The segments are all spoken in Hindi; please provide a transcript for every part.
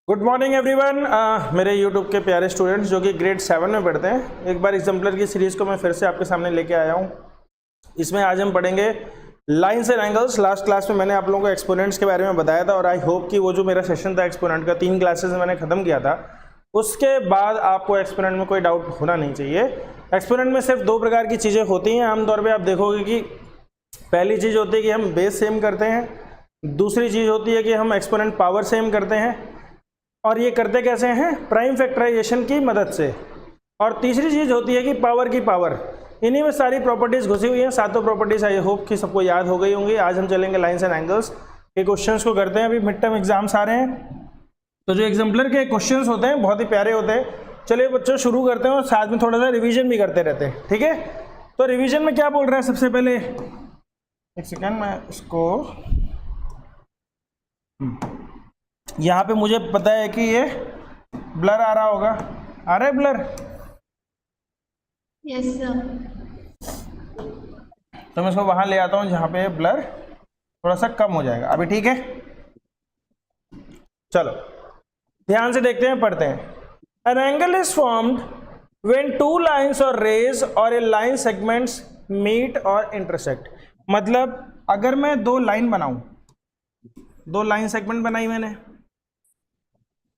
Good morning everyone. मेरे यूट्यूब के प्यारे स्टूडेंट्स जो कि ग्रेड 7 में पढ़ते हैं, एक बार एग्जाम्पलर की सीरीज़ को मैं फिर से आपके सामने लेके आया हूँ। इसमें आज हम पढ़ेंगे lines and angles. Last class में मैंने आप लोगों को एक्सपोनेंट्स के बारे में बताया था और आई होप कि वो जो मेरा सेशन था एक्सपोनेंट का 3 क्लासेस मैंने ख़त्म किया था, उसके बाद आपको एक्सपोनेंट में कोई डाउट होना नहीं चाहिए। एक्सपोनेंट में सिर्फ 2 प्रकार की चीज़ें होती हैं। आमतौर पर आप देखोगे कि पहली चीज़ होती है कि हम बेस सेम करते हैं, दूसरी चीज़ होती है कि हम एक्सपोनेंट पावर सेम करते हैं, और ये करते कैसे हैं? प्राइम फैक्टराइजेशन की मदद से। और तीसरी चीज़ होती है कि पावर की पावर। इन्हीं में सारी प्रॉपर्टीज़ घुसी हुई हैं। 7 प्रॉपर्टीज़ आई होप कि सबको याद हो गई होंगी। आज हम चलेंगे लाइंस एंड एंगल्स के क्वेश्चंस को करते हैं। अभी मिड टर्म एग्जाम्स आ रहे हैं, तो जो एग्जाम्पलर के क्वेश्चंस होते हैं बहुत ही प्यारे होते हैं। चलिए बच्चों शुरू करते हैं और साथ में थोड़ा सा रिविजन भी करते रहते हैं, ठीक है? तो रिविजन में क्या बोल रहा है सबसे पहले, एक सेकेंड मैं इसको यहाँ पे मुझे पता है कि ये ब्लर आ रहा होगा। आ रहा है ब्लर? Yes sir. तो मैं इसको वहां ले आता हूँ जहाँ पे ब्लर थोड़ा सा कम हो जाएगा। अभी ठीक है? चलो ध्यान से देखते हैं, पढ़ते हैं। An angle is formed when 2 lines और रेज और ए लाइन सेगमेंट्स मीट और इंटरसेक्ट। मतलब अगर मैं 2 लाइन बनाऊं, 2 लाइन सेगमेंट बनाई मैंने,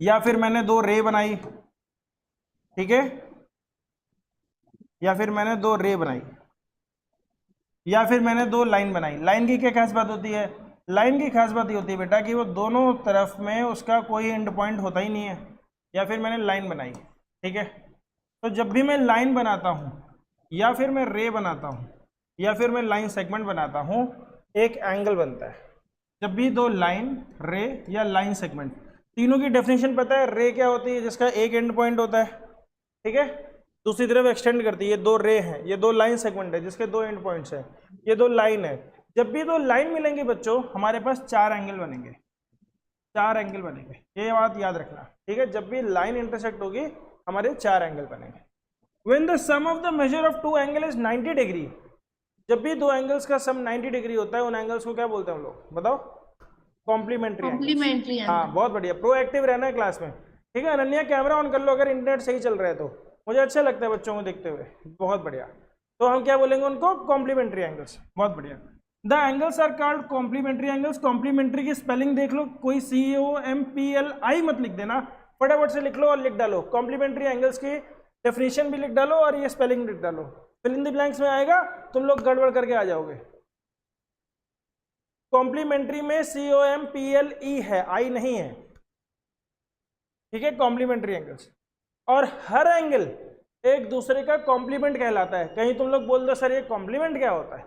या फिर मैंने 2 रे बनाई, ठीक है, या फिर मैंने 2 रे बनाई, या फिर मैंने 2 लाइन बनाई। लाइन की क्या खास बात होती है? लाइन की खास बात ये होती है बेटा कि वो दोनों तरफ में उसका कोई एंड पॉइंट होता ही नहीं है। या फिर मैंने लाइन बनाई, ठीक है, तो जब भी मैं लाइन बनाता हूँ या फिर मैं रे बनाता हूँ या फिर मैं लाइन सेगमेंट बनाता हूँ, एक एंगल बनता है। जब भी 2 लाइन, रे या लाइन सेगमेंट, तीनों की डेफिनेशन पता है? रे क्या होती है? जिसका एक एंड पॉइंट होता है, ठीक है, दूसरी तरफ एक्सटेंड करती है। ये 2 रे हैं, ये 2 लाइन सेगमेंट है जिसके 2 एंड पॉइंट्स हैं, ये 2 लाइन है। जब भी 2 लाइन मिलेंगे बच्चों, हमारे पास 4 एंगल बनेंगे। 4 एंगल बनेंगे, ये बात याद रखना, ठीक है? जब भी लाइन इंटरसेक्ट होगी हमारे 4 एंगल बनेंगे। When the sum of the measure of 2 angle is 90 degree, जब भी 2 एंगल्स का सम 90 डिग्री होता है, उन एंगल्स को क्या बोलते हैं हम लोग? बताओ। Complementary angle. हाँ बहुत बढ़िया, प्रोएक्टिव रहना है क्लास में, ठीक है? अनन्या कैमरा ऑन कर लो अगर इंटरनेट सही चल रहा है तो, मुझे अच्छा लगता है बच्चों को देखते हुए। बहुत बढ़िया। तो हम क्या बोलेंगे उनको? Complementary angles. बहुत बढ़िया। The angles are called complementary angles. Complementary की स्पेलिंग देख लो, कोई COMPLI मत लिख देना, फटाफट से लिख लो और लिख डालो। कॉम्प्लीमेंट्री एंगल्स की डेफिनेशन भी लिख डालो और ये स्पेलिंग लिख डालो। फिल इन द ब्लैंक्स में आएगा, तुम लोग गड़बड़ करके आ जाओगे। कॉम्प्लीमेंट्री में COMPLE है, आई नहीं है, ठीक है? Complementary angles. और हर एंगल एक दूसरे का कॉम्प्लीमेंट कहलाता है। कहीं तुम लोग बोल दो सर ये कॉम्प्लीमेंट क्या होता है,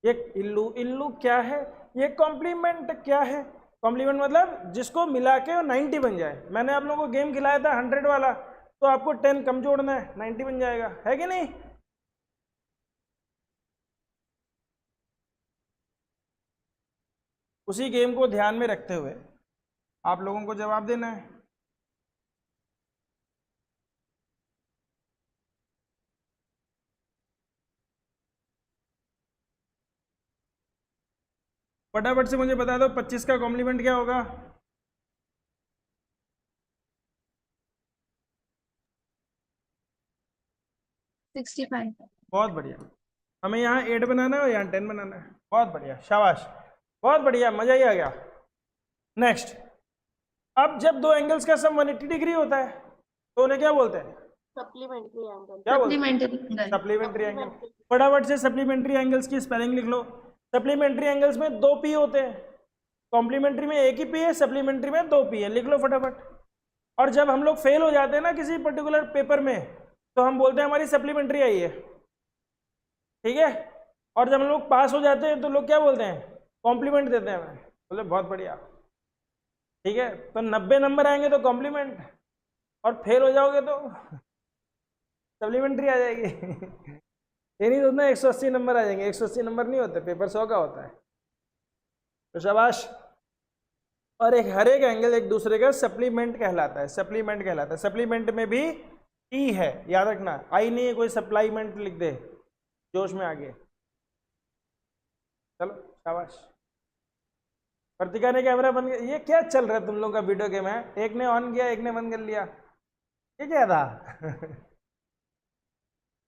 ये इल्लू इल्लू क्या है, ये कॉम्प्लीमेंट क्या है? कॉम्प्लीमेंट मतलब जिसको मिला के 90 बन जाए। मैंने आप लोगों को गेम खिलाया था 100 वाला, तो आपको 10 कम जोड़ना है, 90 बन जाएगा, है कि नहीं? उसी गेम को ध्यान में रखते हुए आप लोगों को जवाब देना है। फटाफट से मुझे बता दो 25 का कॉम्प्लीमेंट क्या होगा? 65। बहुत बढ़िया। हमें यहाँ 8 बनाना है और यहाँ 10 बनाना है। बहुत बढ़िया, शाबाश, बहुत बढ़िया, मजा ही आ गया। नेक्स्ट, अब जब 2 एंगल्स का सम 180 डिग्री होता है तो उन्हें क्या बोलते हैं? Supplementary angle. क्या बोलते हैं? Supplementary angle. फटाफट से सप्लीमेंट्री एंगल्स की स्पेलिंग लिख लो। सप्लीमेंट्री एंगल्स में 2 P होते हैं, कॉम्प्लीमेंट्री में एक ही P है, सप्लीमेंट्री में 2 P है। लिख लो फटाफट। और जब हम लोग फेल हो जाते हैं ना किसी पर्टिकुलर पेपर में, तो हम बोलते हैं हमारी सप्लीमेंट्री आई है, ठीक है? और जब हम लोग पास हो जाते हैं तो लोग क्या बोलते हैं? कॉम्प्लीमेंट देते हैं हमें। बोले बहुत बढ़िया, ठीक है? तो 90 नंबर आएंगे तो कॉम्प्लीमेंट, और फेल हो जाओगे तो सप्लीमेंट्री आ जाएगी। ये नहीं सोचना 180 नंबर आ जाएंगे, 180 नंबर नहीं होते, पेपर 100 का होता है। तो शाबाश। और हर एक एंगल एक दूसरे का सप्लीमेंट कहलाता है, सप्लीमेंट कहलाता है। सप्लीमेंट में भी ई है, याद रखना, आई नहीं है, कोई सप्लाईमेंट लिख दे जोश में आगे। चलो शाबाश। वर्तिका ने कैमरा बंद किया। ये क्या चल रहा है तुम लोगों का वीडियो गेम है? एक ने ऑन किया, एक ने बंद कर लिया, ये क्या था?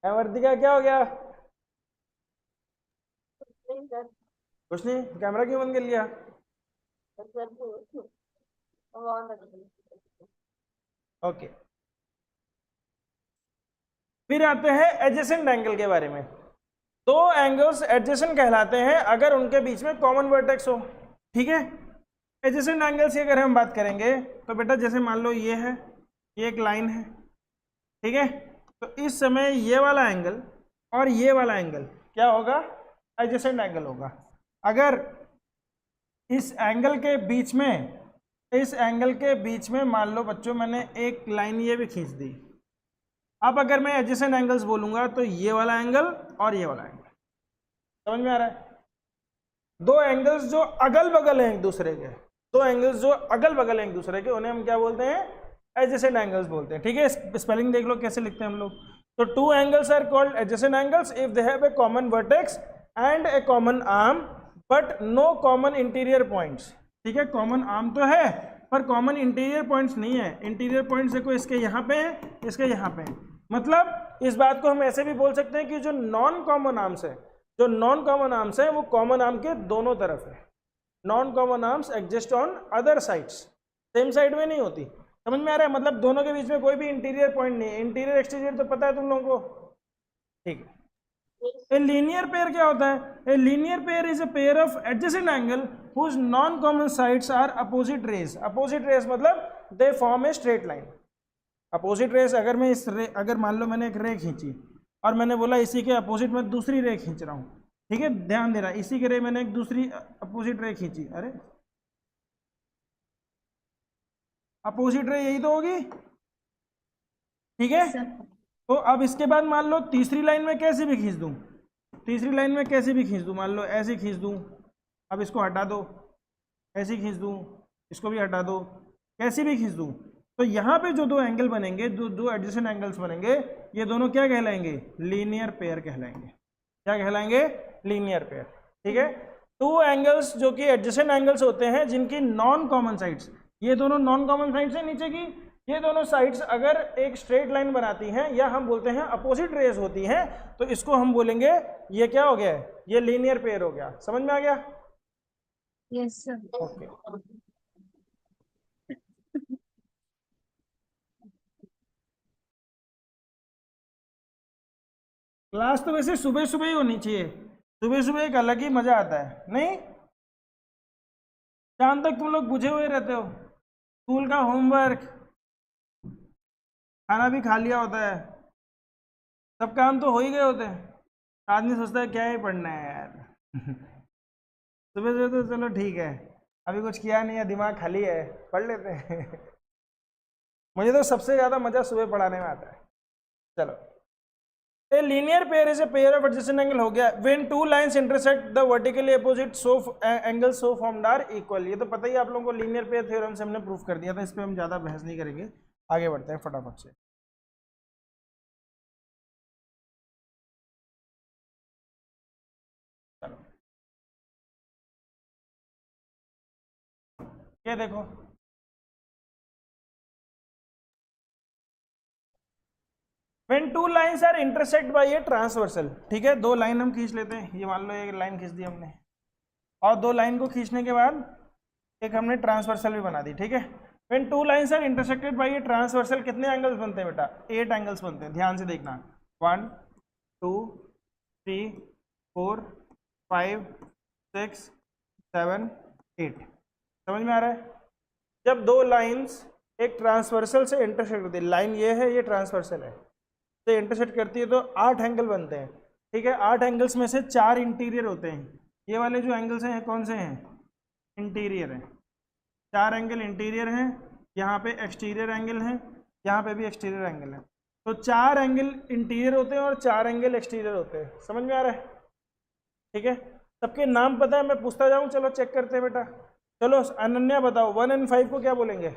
वर्तिका क्या हो गया? कुछ नहीं, कैमरा क्यों बंद कर लिया? ओके, फिर आते हैं एडजेसेंट एंगल के बारे में। दो एंगल्स एडजेसेंट कहलाते हैं अगर उनके बीच में कॉमन वर्टेक्स हो। ठीक है, एडजेसेंट एंगल्स की अगर हम बात करेंगे तो बेटा जैसे मान लो ये है, ये एक लाइन है, ठीक है, तो इस समय ये वाला एंगल और ये वाला एंगल क्या होगा? एडजेसेंट एंगल होगा। अगर इस एंगल के बीच में, इस एंगल के बीच में मान लो बच्चों मैंने एक लाइन ये भी खींच दी, अब अगर मैं एडजेसेंट एंगल्स बोलूंगा तो ये वाला एंगल और ये वाला एंगल, समझ में आ रहा है? दो एंगल्स जो अगल बगल हैं एक दूसरे के, दो एंगल्स जो अगल बगल हैं एक दूसरे के, उन्हें हम क्या बोलते हैं? एडजेसेंट एंगल्स बोलते हैं। ठीक है, स्पेलिंग देख लो कैसे लिखते हैं हम लोग। तो two angles are called adjacent angles if they have a common vertex and a common arm but no common interior points. ठीक है, कॉमन आर्म तो है पर कॉमन इंटीरियर पॉइंट्स नहीं है। इंटीरियर पॉइंट्स देखो इसके यहाँ पे है, इसके यहाँ पे है। मतलब इस बात को हम ऐसे भी बोल सकते हैं कि जो नॉन कॉमन आर्म्स है, जो नॉन कॉमन आर्म्स है वो कॉमन आर्म के दोनों तरफ है। Non common arms exist on other sides, same side में नहीं होती। समझ में आ रहा है? मतलब दोनों के बीच में कोई भी इंटीरियर पॉइंट नहीं है। इंटीरियर एक्सटीरियर तो पता है तुम लोगों को, ठीक है। ए लीनियर पेयर क्या होता है? A linear pair is a pair of adjacent angle whose non common sides are opposite rays. Opposite rays मतलब they form a straight line. Opposite rays अगर मैं अगर मान लो मैंने एक रे खींची और मैंने बोला इसी के अपोजिट में दूसरी रे खींच रहा हूँ, ठीक है, ध्यान दे रहा, इसी के रे मैंने एक दूसरी अपोजिट रे खींची, अरे अपोजिट रे यही तो होगी, ठीक है। तो अब इसके बाद मान लो तीसरी लाइन में कैसे भी खींच दूं, तीसरी लाइन में कैसे भी खींच दूं, मान लो ऐसे खींच दूं, अब इसको हटा दो, ऐसे खींच दूं, इसको भी हटा दो, कैसे भी खींच दूं, तो यहाँ पे जो दो एंगल बनेंगे, दो एडजेसेंट एंगल्स बनेंगे, ये दोनों क्या कहलाएंगे? लीनियर पेयर कहलाएंगे। क्या कहलाएंगे? Linear pair. ठीक है, टू एंगल्स जो कि एडजेसेंट एंगल्स होते हैं जिनकी नॉन कॉमन साइड्स, ये दोनों नॉन कॉमन साइड्स है नीचे की, ये दोनों साइड्स अगर एक स्ट्रेट लाइन बनाती हैं या हम बोलते हैं अपोजिट रेज होती हैं, तो इसको हम बोलेंगे ये क्या हो गया? ये लीनियर पेयर हो गया। समझ में आ गया? Yes, sir. ओके, क्लास तो वैसे सुबह सुबह ही होनी चाहिए, सुबह सुबह एक अलग ही मजा आता है, नहीं? शाम तक तुम लोग बुझे हुए रहते हो, स्कूल का होमवर्क, खाना भी खा लिया होता है, सब काम तो हो ही गए होते हैं, आदमी सोचता है क्या ही पढ़ना है यार। सुबह सुबह तो चलो ठीक है, अभी कुछ किया नहीं है, दिमाग खाली है, पढ़ लेते हैं। मुझे तो सबसे ज़्यादा मज़ा सुबह पढ़ाने में आता है। चलो, a linear pair is a pair of adjacent angle हो गया। When two lines intersect the vertically opposite so angle so formed are equal. ये तो पता ही आप लोगों को, लीनियर पेयर थ्योरम से हमने प्रूफ कर दिया था, इस पर हम ज़्यादा बहस नहीं करेंगे, आगे बढ़ते हैं फटाफट से। चलो, ये देखो, When two lines are intersect by a transversal, ठीक है, दो लाइन हम खींच लेते हैं, ये मान लो एक लाइन खींच दी हमने, और दो लाइन को खींचने के बाद एक हमने ट्रांसवर्सल भी बना दी, ठीक है। When two lines are intersected by a transversal कितने एंगल्स बनते हैं बेटा? 8 एंगल्स बनते हैं, ध्यान से देखना, 1 2 3 4 5 6 7 8। समझ में आ रहा है? जब दो लाइंस एक ट्रांसवर्सल से इंटरसेक्ट होती है, लाइन ये है, ये ट्रांसवर्सल है, से इंटरसेक्ट करती है, तो 8 एंगल बनते हैं, ठीक है। 8 एंगल्स में से 4 इंटीरियर होते हैं। ये वाले जो एंगल्स हैं कौन से हैं? इंटीरियर हैं। 4 एंगल इंटीरियर हैं, यहाँ पे एक्सटीरियर एंगल हैं, यहाँ पे भी एक्सटीरियर एंगल है। तो 4 एंगल इंटीरियर होते हैं और 4 एंगल एक्सटीरियर होते हैं। समझ में आ रहा है? ठीक है, सबके नाम पता है? मैं पूछता जाऊँ, चलो चेक करते हैं बेटा। चलो अनन्या बताओ, 1 और 5 को क्या बोलेंगे?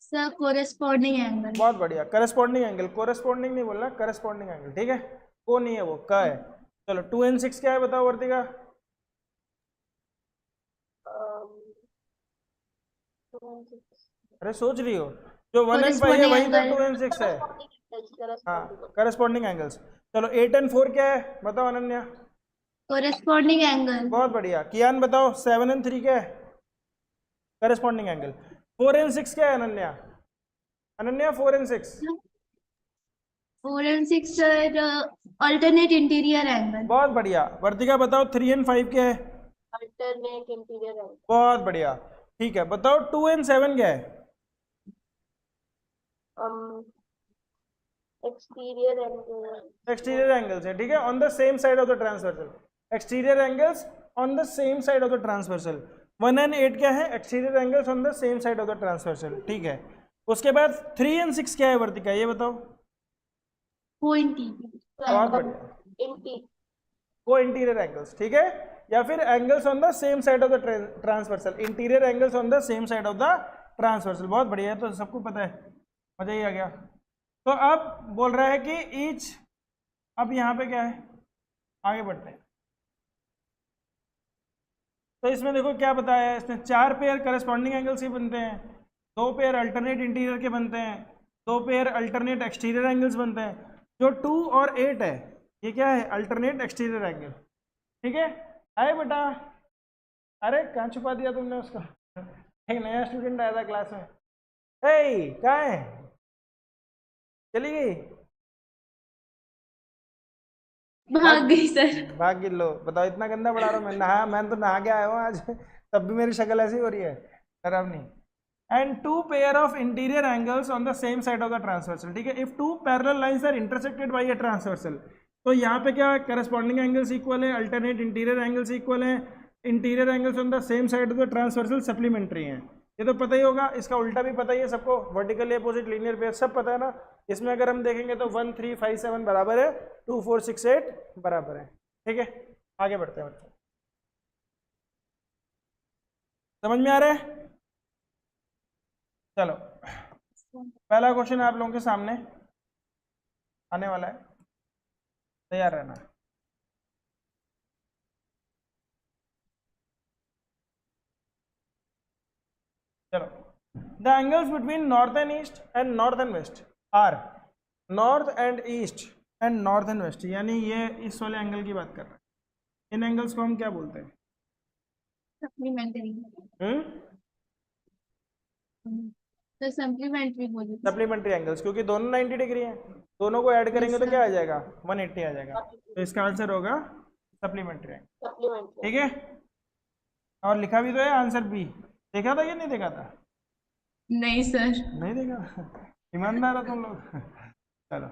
Sir, corresponding angle. बहुत बढ़िया, करस्पॉन्डिंग एंगल। कोरेस्पॉन्डिंग नहीं बोलना, करस्पॉन्डिंग एंगल, ठीक है। को नहीं है वो, क है। चलो 2 और 6 क्या है बताओ वर्तिका? अरे सोच रही हो, जो 1 एंड 5 है वही तो 2 एंड 6 है। हाँ, करस्पॉन्डिंग एंगल्स। चलो 8 एंड 4 क्या है बताओ अनन्या। Corresponding angle. बहुत बढ़िया। कियान बताओ 7 एंड 3 क्या है? Corresponding angle. 4 एंड 6 क्या है Ananya? Ananya 4 and 6। 4 and 6 alternate interior angle। बहुत बढ़िया। वर्तिका बताओ 3 एंड 5 क्या है? Alternate interior angle. बहुत बढ़िया। ठीक है, बताओ 2 एंड 7 क्या है? Exterior angle. एक्सटीरियर एंगल्स है, ठीक है, on the same side of the transversal. Exterior angles on the same side of the transversal. 1 and 8 क्या है? Exterior angles on the same side of the transversal, ठीक है। उसके बाद 3 एंड 6 क्या है वर्तिका, ये बताओ। को इंटीरियर। बहुत बढ़िया। को इंटीरियर एंगल्स, ठीक है, या फिर angles on the same side of the transversal. Interior angles on the same side of the transversal. बहुत बढ़िया है, तो सबको पता है, मजा ही आ गया। तो अब बोल रहा है कि ईच, अब यहाँ पे क्या है, आगे बढ़ते हैं। तो इसमें देखो क्या बताया है इसने, 4 पेयर करस्पॉन्डिंग एंगल्स के बनते हैं, 2 पेयर अल्टरनेट इंटीरियर के बनते हैं, 2 पेयर अल्टरनेट एक्सटीरियर एंगल्स बनते हैं। जो 2 और 8 है ये क्या है? अल्टरनेट एक्सटीरियर एंगल, ठीक है। आए बेटा, अरे कहाँ छुपा दिया तुमने उसको? एक नया स्टूडेंट आया था क्लास में। ए कहाँ है, चली गई? भाग गई सर। भाग गई। लो बताओ, इतना गंदा पढ़ा रहा हूँ मैं, नहा, मैं तो नहा के आया हूँ आज तब भी मेरी शक्ल ऐसी हो रही है, खराब नहीं। And 2 pair of interior angles on the same side of the transversal, ठीक है। If 2 parallel lines are intersected by a transversal, तो यहाँ पे क्या है, करस्पॉन्डिंग एंगल्स इक्वल है, अल्टरनेट इंटीरियर एंगल्स इक्वल है, interior angles on the same side of the transversal supplementary हैं। ये तो पता ही होगा, इसका उल्टा भी पता ही है सबको, वर्टिकली अपोजिट लीनियर पेयर सब पता है ना। इसमें अगर हम देखेंगे तो 1 3 5 7 बराबर है, 2 4 6 8 बराबर है, ठीक है। आगे बढ़ते हैं बच्चों, समझ में आ रहा है? चलो पहला क्वेश्चन आप लोगों के सामने आने वाला है, तैयार रहना। चलो, the angles between north and east and north and west are, north and east and north and west, यानी ये इस वाले एंगल की बात कर रहे हैं। इन एंगल्स को हम क्या बोलते हैं? सप्लीमेंट्री। तो सप्लीमेंट्री बोलिए। सप्लीमेंट्री एंगल्स, क्योंकि दोनों 90 डिग्री हैं, दोनों को ऐड करेंगे तो क्या आ जाएगा? 180 आ जाएगा। तो इसका आंसर होगा सप्लीमेंट्री एंगल, ठीक है। और लिखा भी तो है आंसर बी। देखा था या नहीं देखा था? नहीं सर। नहीं देखा ईमानदार हो तुम लोग चलो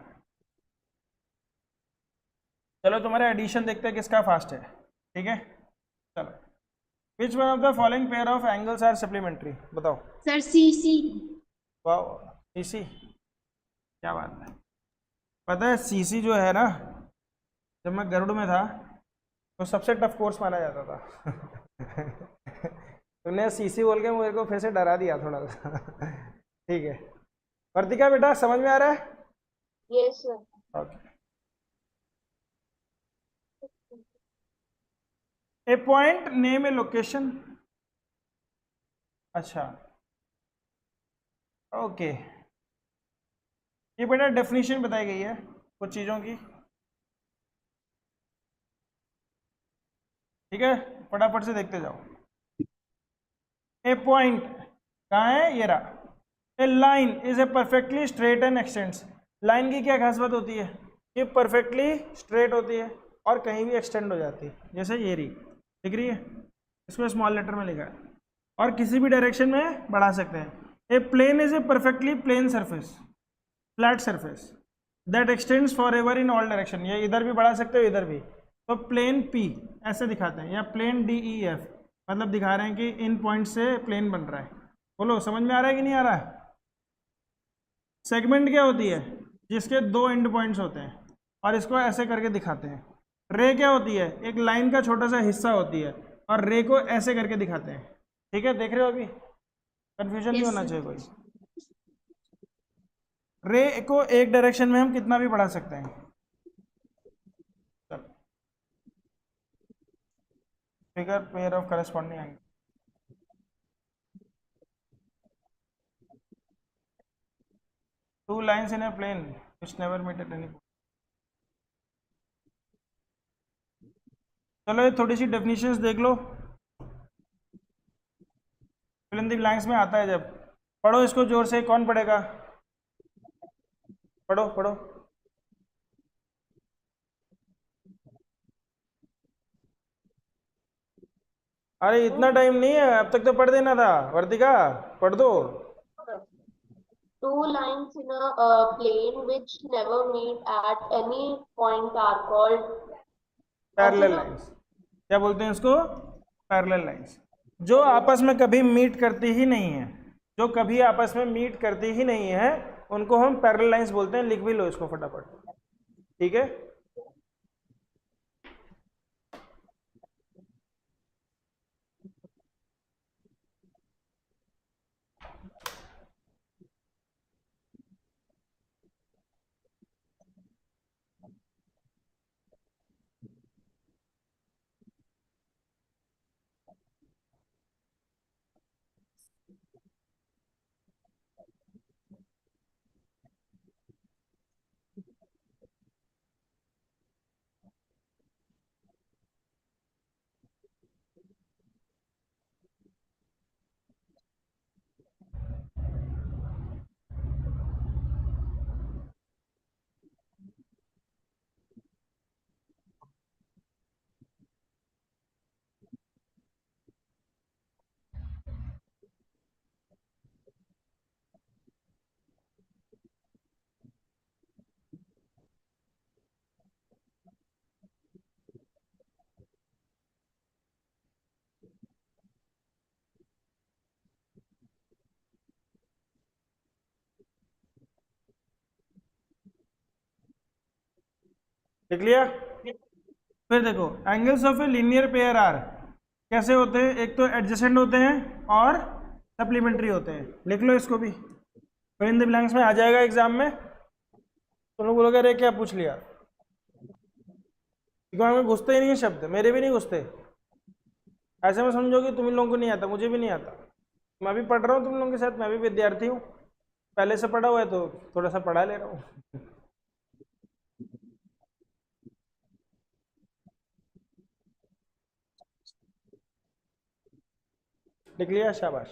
चलो, तुम्हारे एडिशन देखते हैं किसका फास्ट है, ठीक है। चलो, which one of the following pair of angles are supplementary, बताओ। Sir C C. वाह, सीसी, क्या बात है। पता है सीसी जो है ना, जब मैं गरुड़ में था तो सबसे टफ कोर्स माना जाता था तुमने सीसी बोल के मेरे को फिर से डरा दिया थोड़ा सा ठीक है। वर्तिका बेटा समझ में आ रहा है? Yes sir. ओके। ए पॉइंट नेम ए लोकेशन, अच्छा ओके। ये बेटा डेफिनेशन बताई गई है कुछ चीज़ों की, ठीक है, फटाफट से देखते जाओ। ए पॉइंट कहाँ है, ये रहा। A line is a perfectly straight and extends, line की क्या खास बात होती है? ये परफेक्टली स्ट्रेट होती है और कहीं भी एक्सटेंड हो जाती है, जैसे ये रही, दिख रही है, इसको स्मॉल लेटर में लिखा है, और किसी भी डायरेक्शन में बढ़ा सकते हैं। A plane is a perfectly plane surface, flat surface that extends forever in all direction, ये इधर भी बढ़ा सकते हो इधर भी। तो प्लेन पी ऐसे दिखाते हैं, या प्लेन डी ई एफ, मतलब दिखा रहे हैं कि इन पॉइंट से प्लेन बन रहा है। बोलो समझ में आ रहा है कि नहीं आ रहा है? सेगमेंट क्या होती है? जिसके 2 एंड पॉइंट्स होते हैं और इसको ऐसे करके दिखाते हैं। रे क्या होती है? एक लाइन का छोटा सा हिस्सा होती है और रे को ऐसे करके दिखाते हैं, ठीक है। देख रहे हो अभी? कंफ्यूजन नहीं होना चाहिए कोई। रे को एक डायरेक्शन में हम कितना भी बढ़ा सकते हैं। चलो, figure pair of corresponding angle, 2 lines in a plane which never meet at any point. चलो ये थोड़ी सी डेफिनेशंस देख लो, फिल इन द ब्लैंक्स में आता है जब। पढ़ो इसको जोर से, कौन पढ़ेगा? पढ़ो पढ़ो। अरे इतना टाइम नहीं है, अब तक तो पढ़ देना था। वर्तिका पढ़ दो। 2 lines in a plane which never meet at any point are called parallel lines. क्या बोलते हैं इसको? Parallel lines. जो आपस में कभी मीट करती ही नहीं है, जो कभी आपस में मीट करती ही नहीं है, उनको हम पैरेलल लाइंस बोलते हैं। लिख भी लो इसको फटाफट, ठीक है? लिख लिया? फिर देखो, angles of a linear pair are कैसे होते हैं? एक तो एडजेसेंट होते हैं और सप्लीमेंट्री होते हैं। लिख लो इसको भी, फिर इन द ब्लैंक्स में आ जाएगा एग्जाम में। तुम लोग बोलोगे अरे क्या पूछ लिया, दिमाग में घुसते ही नहीं है शब्द, मेरे भी नहीं घुसते। ऐसे में समझोगे तुम इन लोगों को नहीं आता, मुझे भी नहीं आता। मैं भी पढ़ रहा हूँ तुम लोगों के साथ, मैं भी विद्यार्थी हूँ, पहले से पढ़ा हुआ है तो थोड़ा सा पढ़ा ले रहा हूँ। लिख लिया? शाबाश।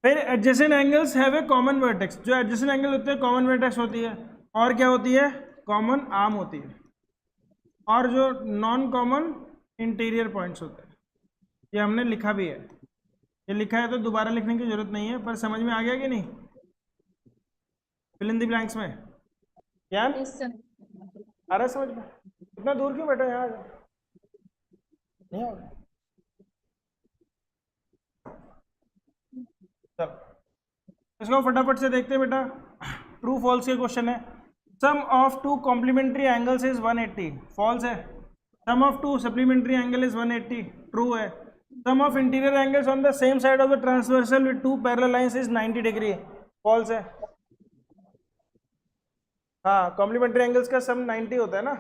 फिर adjacent angles have a common vertex. जो एडजेसेंट एंगल होते हैं कॉमन वर्टेक्स होती है, और क्या होती है? कॉमन आर्म होती है। और जो नॉन कॉमन इंटीरियर पॉइंट्स होते हैं। ये हमने लिखा भी है, ये लिखा है तो दोबारा लिखने की जरूरत नहीं है, पर समझ में आ गया कि नहीं? फिल इन द ब्लैंक्स में क्या आ रहा है समझ में? इतना दूर क्यों बैठा यहाँ? नहीं आ रहा? चलो इसको फटाफट से देखते हैं बेटा। ट्रू फॉल्स के क्वेश्चन है। Sum of two complementary angles is 180, false है। Sum of two supplementary angle is 180, true है। Sum of interior angles on the same side of the transversal with two parallel lines is 90 degree, false है। हाँ, कॉम्प्लीमेंट्री एंगल्स का सम 90 होता है ना,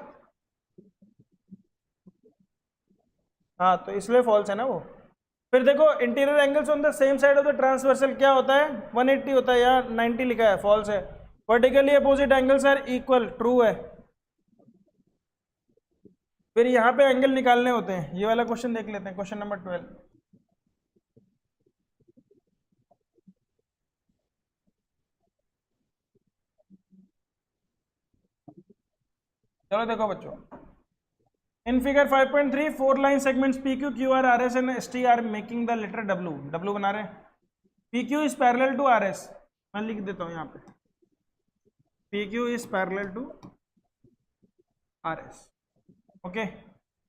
हाँ, तो इसलिए फॉल्स है ना वो। फिर देखो, interior angles on the same side of the transversal क्या होता है? 180 होता है, या 90 लिखा है, फॉल्स है। Vertically opposite angles are equal, true है। फिर यहाँ पे एंगल निकालने होते हैं। ये वाला क्वेश्चन देख लेते हैं, क्वेश्चन नंबर 12। चलो देखो बच्चों, in figure 5.3 4 line segments PQ, QR, RS and ST are making the letter W। W बना रहे हैं। PQ is parallel to RS, मैं लिख देता हूँ यहाँ पे, PQ is parallel to RS, okay,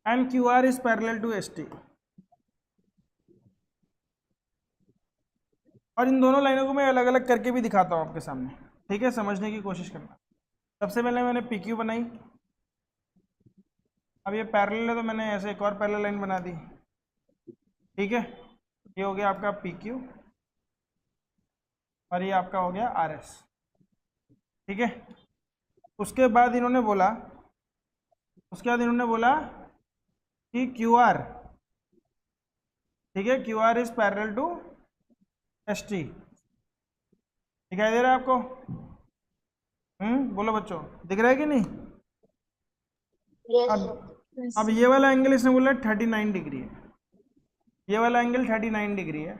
and QR is parallel to ST। और इन दोनों लाइनों को मैं अलग अलग करके भी दिखाता हूँ आपके सामने, ठीक है? समझने की कोशिश करना। सबसे पहले मैंने PQ बनाई, अब ये पैरेलल है तो मैंने ऐसे एक और पैरेलल लाइन बना दी, ठीक है? ये हो गया आपका PQ और ये आपका हो गया RS, ठीक है? उसके बाद इन्होंने बोला कि QR, ठीक है, QR is parallel to ST, दिखाई दे रहा है आपको? बोलो बच्चों, दिख रहा है कि नहीं? Yes, अब sir. अब ये वाला एंगल इसने बोला 39 डिग्री है, ये वाला एंगल 39 डिग्री है,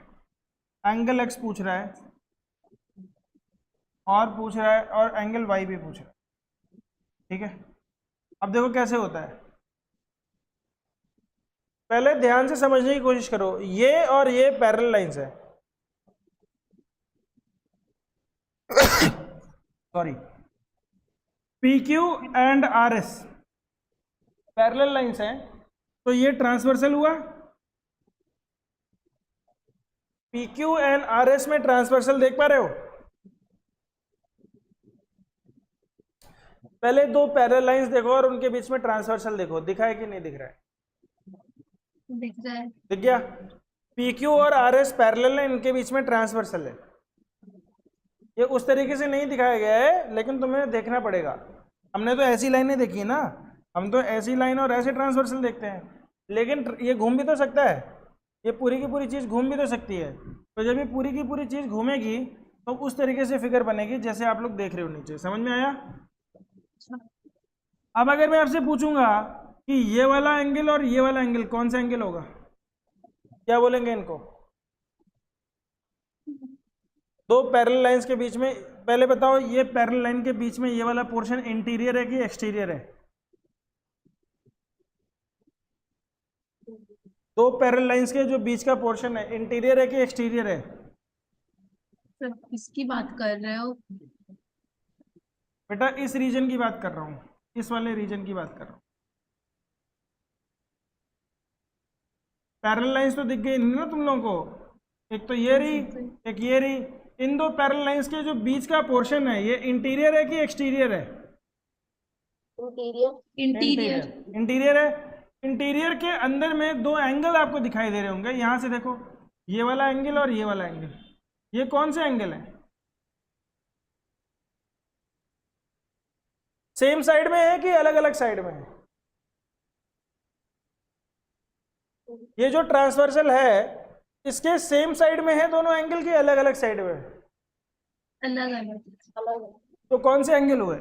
एंगल एक्स पूछ रहा है और पूछ रहा है और एंगल वाई भी पूछ रहा है, ठीक है। अब देखो कैसे होता है, पहले ध्यान से समझने की कोशिश करो, ये और ये पैरेलल लाइंस है, sorry, P Q and R S parallel lines हैं, तो ये ट्रांसवर्सल हुआ, P Q and R S में ट्रांसवर्सल देख पा रहे हो? पहले दो पैरेलल लाइंस देखो और उनके बीच में ट्रांसवर्सल देखो, दिखा है कि नहीं दिख रहा है? दिख रहा है। दिख गया? पी क्यू और आर एस पैरेलल है, इनके बीच में ट्रांसवर्सल है। ये उस तरीके से नहीं दिखाया गया है, लेकिन तुम्हें देखना पड़ेगा, हमने तो ऐसी लाइनें देखी ना, हम तो ऐसी लाइन और ऐसे ट्रांसवर्सल देखते हैं, लेकिन ये घूम भी तो सकता है, ये पूरी की पूरी चीज़ घूम भी तो सकती है। तो जब ये पूरी की पूरी चीज़ घूमेगी तो उस तरीके से फिगर बनेगी जैसे आप लोग देख रहे हो नीचे, समझ में आया? अब अगर मैं आपसे पूछूंगा कि ये वाला एंगल और ये वाला एंगल कौन सा एंगल होगा, क्या बोलेंगे इनको? दो पैरेलल लाइंस के बीच में, पहले बताओ ये पैरेलल लाइन के बीच में ये वाला पोर्शन इंटीरियर है कि एक्सटीरियर है? दो पैरेलल लाइंस के जो बीच का पोर्शन है इंटीरियर है कि एक्सटीरियर है? सर किसकी बात कर रहे हो? बेटा इस रीजन की बात कर रहा हूँ, इस वाले रीजन की बात कर रहा हूँ। पैरेलल लाइंस तो दिख गई नहीं ना तुम लोगों को, एक तो ये रही एक ये रही, इन दो पैरेलल लाइंस के जो बीच का पोर्शन है ये इंटीरियर है कि एक्सटीरियर है? Interior. इंटीरियर। इंटीरियर है। इंटीरियर के अंदर में दो एंगल आपको दिखाई दे रहे होंगे, यहां से देखो, ये वाला एंगल और ये वाला एंगल, ये कौन से एंगल है? सेम साइड में है कि अलग अलग साइड में है? ये जो ट्रांसवर्सल है इसके सेम साइड में है दोनों एंगल की अलग अलग साइड में है? अलग अलग। अलग. तो कौन से एंगल हुए?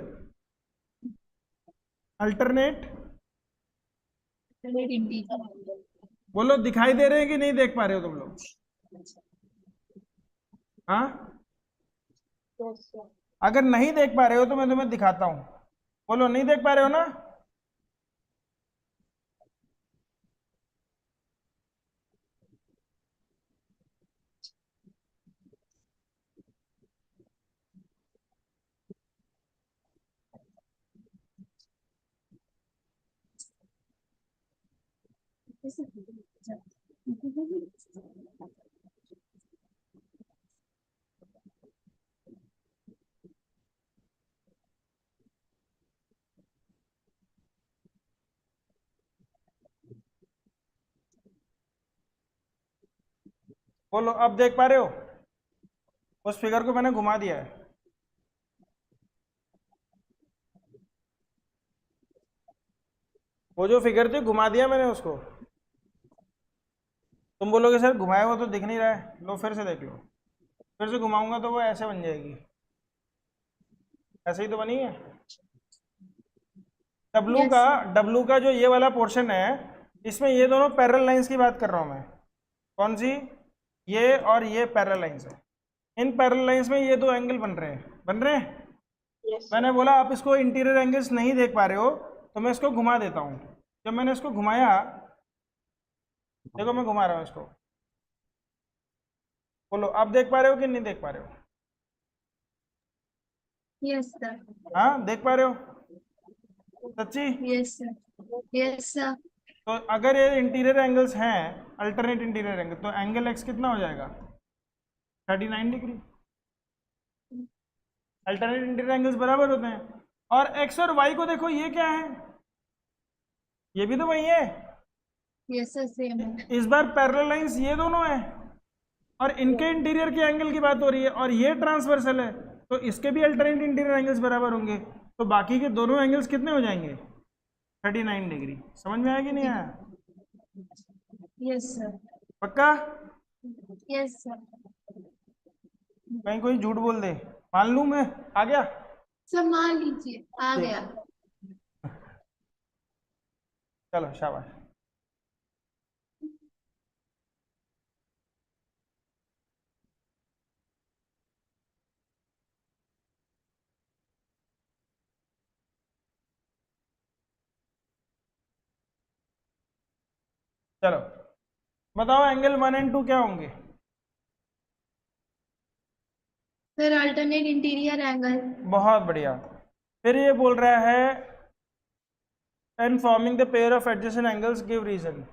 अल्टरनेट। इंटीरियर। बोलो दिखाई दे रहे हैं कि नहीं देख पा रहे हो तुम लोग? हाँ, Yes, sir. अगर नहीं देख पा रहे हो तो मैं तुम्हें दिखाता हूं, बोलो नहीं देख पा रहे हो ना? बोलो अब देख पा रहे हो? उस फिगर को मैंने घुमा दिया है, वो जो फिगर थी घुमा दिया मैंने उसको। तुम बोलोगे सर घुमाया हुआ तो दिख नहीं रहा है, लो फिर से देख लो, फिर से घुमाऊंगा तो वो ऐसे बन जाएगी, ऐसे ही तो बनी है। डब्लू का जो ये वाला पोर्शन है इसमें ये दोनों पैरेलल लाइंस की बात कर रहा हूं मैं, कौन सी? ये और ये पैरेलल लाइंस है, इन पैरेलल लाइंस में ये दो एंगल बन रहे हैं, बन रहे हैं। Yes, sir. मैंने बोला आप इसको इंटीरियर एंगल्स नहीं देख पा रहे हो तो मैं इसको घुमा देता हूं। जब मैंने इसको घुमाया, देखो मैं घुमा रहा हूं इसको, बोलो आप देख पा रहे हो कि नहीं देख पा रहे हो? Yes sir. हाँ देख पा रहे हो? सच्ची? Yes sir. Yes sir. तो अगर ये इंटीरियर एंगल्स हैं, अल्टरनेट इंटीरियर एंगल, तो एंगल एक्स कितना हो जाएगा? 39 डिग्री। अल्टरनेट इंटीरियर एंगल्स बराबर होते हैं। और एक्स और वाई को देखो, ये क्या है? ये भी तो वही है। यस सर सेम है। इस बार पैरेलल लाइंस ये दोनों है और इनके इंटीरियर के एंगल की बात हो रही है और ये ट्रांसवर्सल है, तो इसके भी अल्टरनेट इंटीरियर एंगल्स बराबर होंगे, तो बाकी के दोनों एंगल्स कितने हो जाएंगे? 39 डिग्री। समझ में आया कि नहीं आया? Yes sir. पक्का? Yes sir. कहीं कोई झूठ बोल दे, मान लूं मैं, आ गया? सर मान लीजिए आ ठीक। गया। चलो शाबाश। चलो बताओ एंगल 1 एंड 2 क्या होंगे? Sir alternate interior angle. बहुत बढ़िया। फिर ये बोल रहा है and forming the pair of adjacent angles give reason.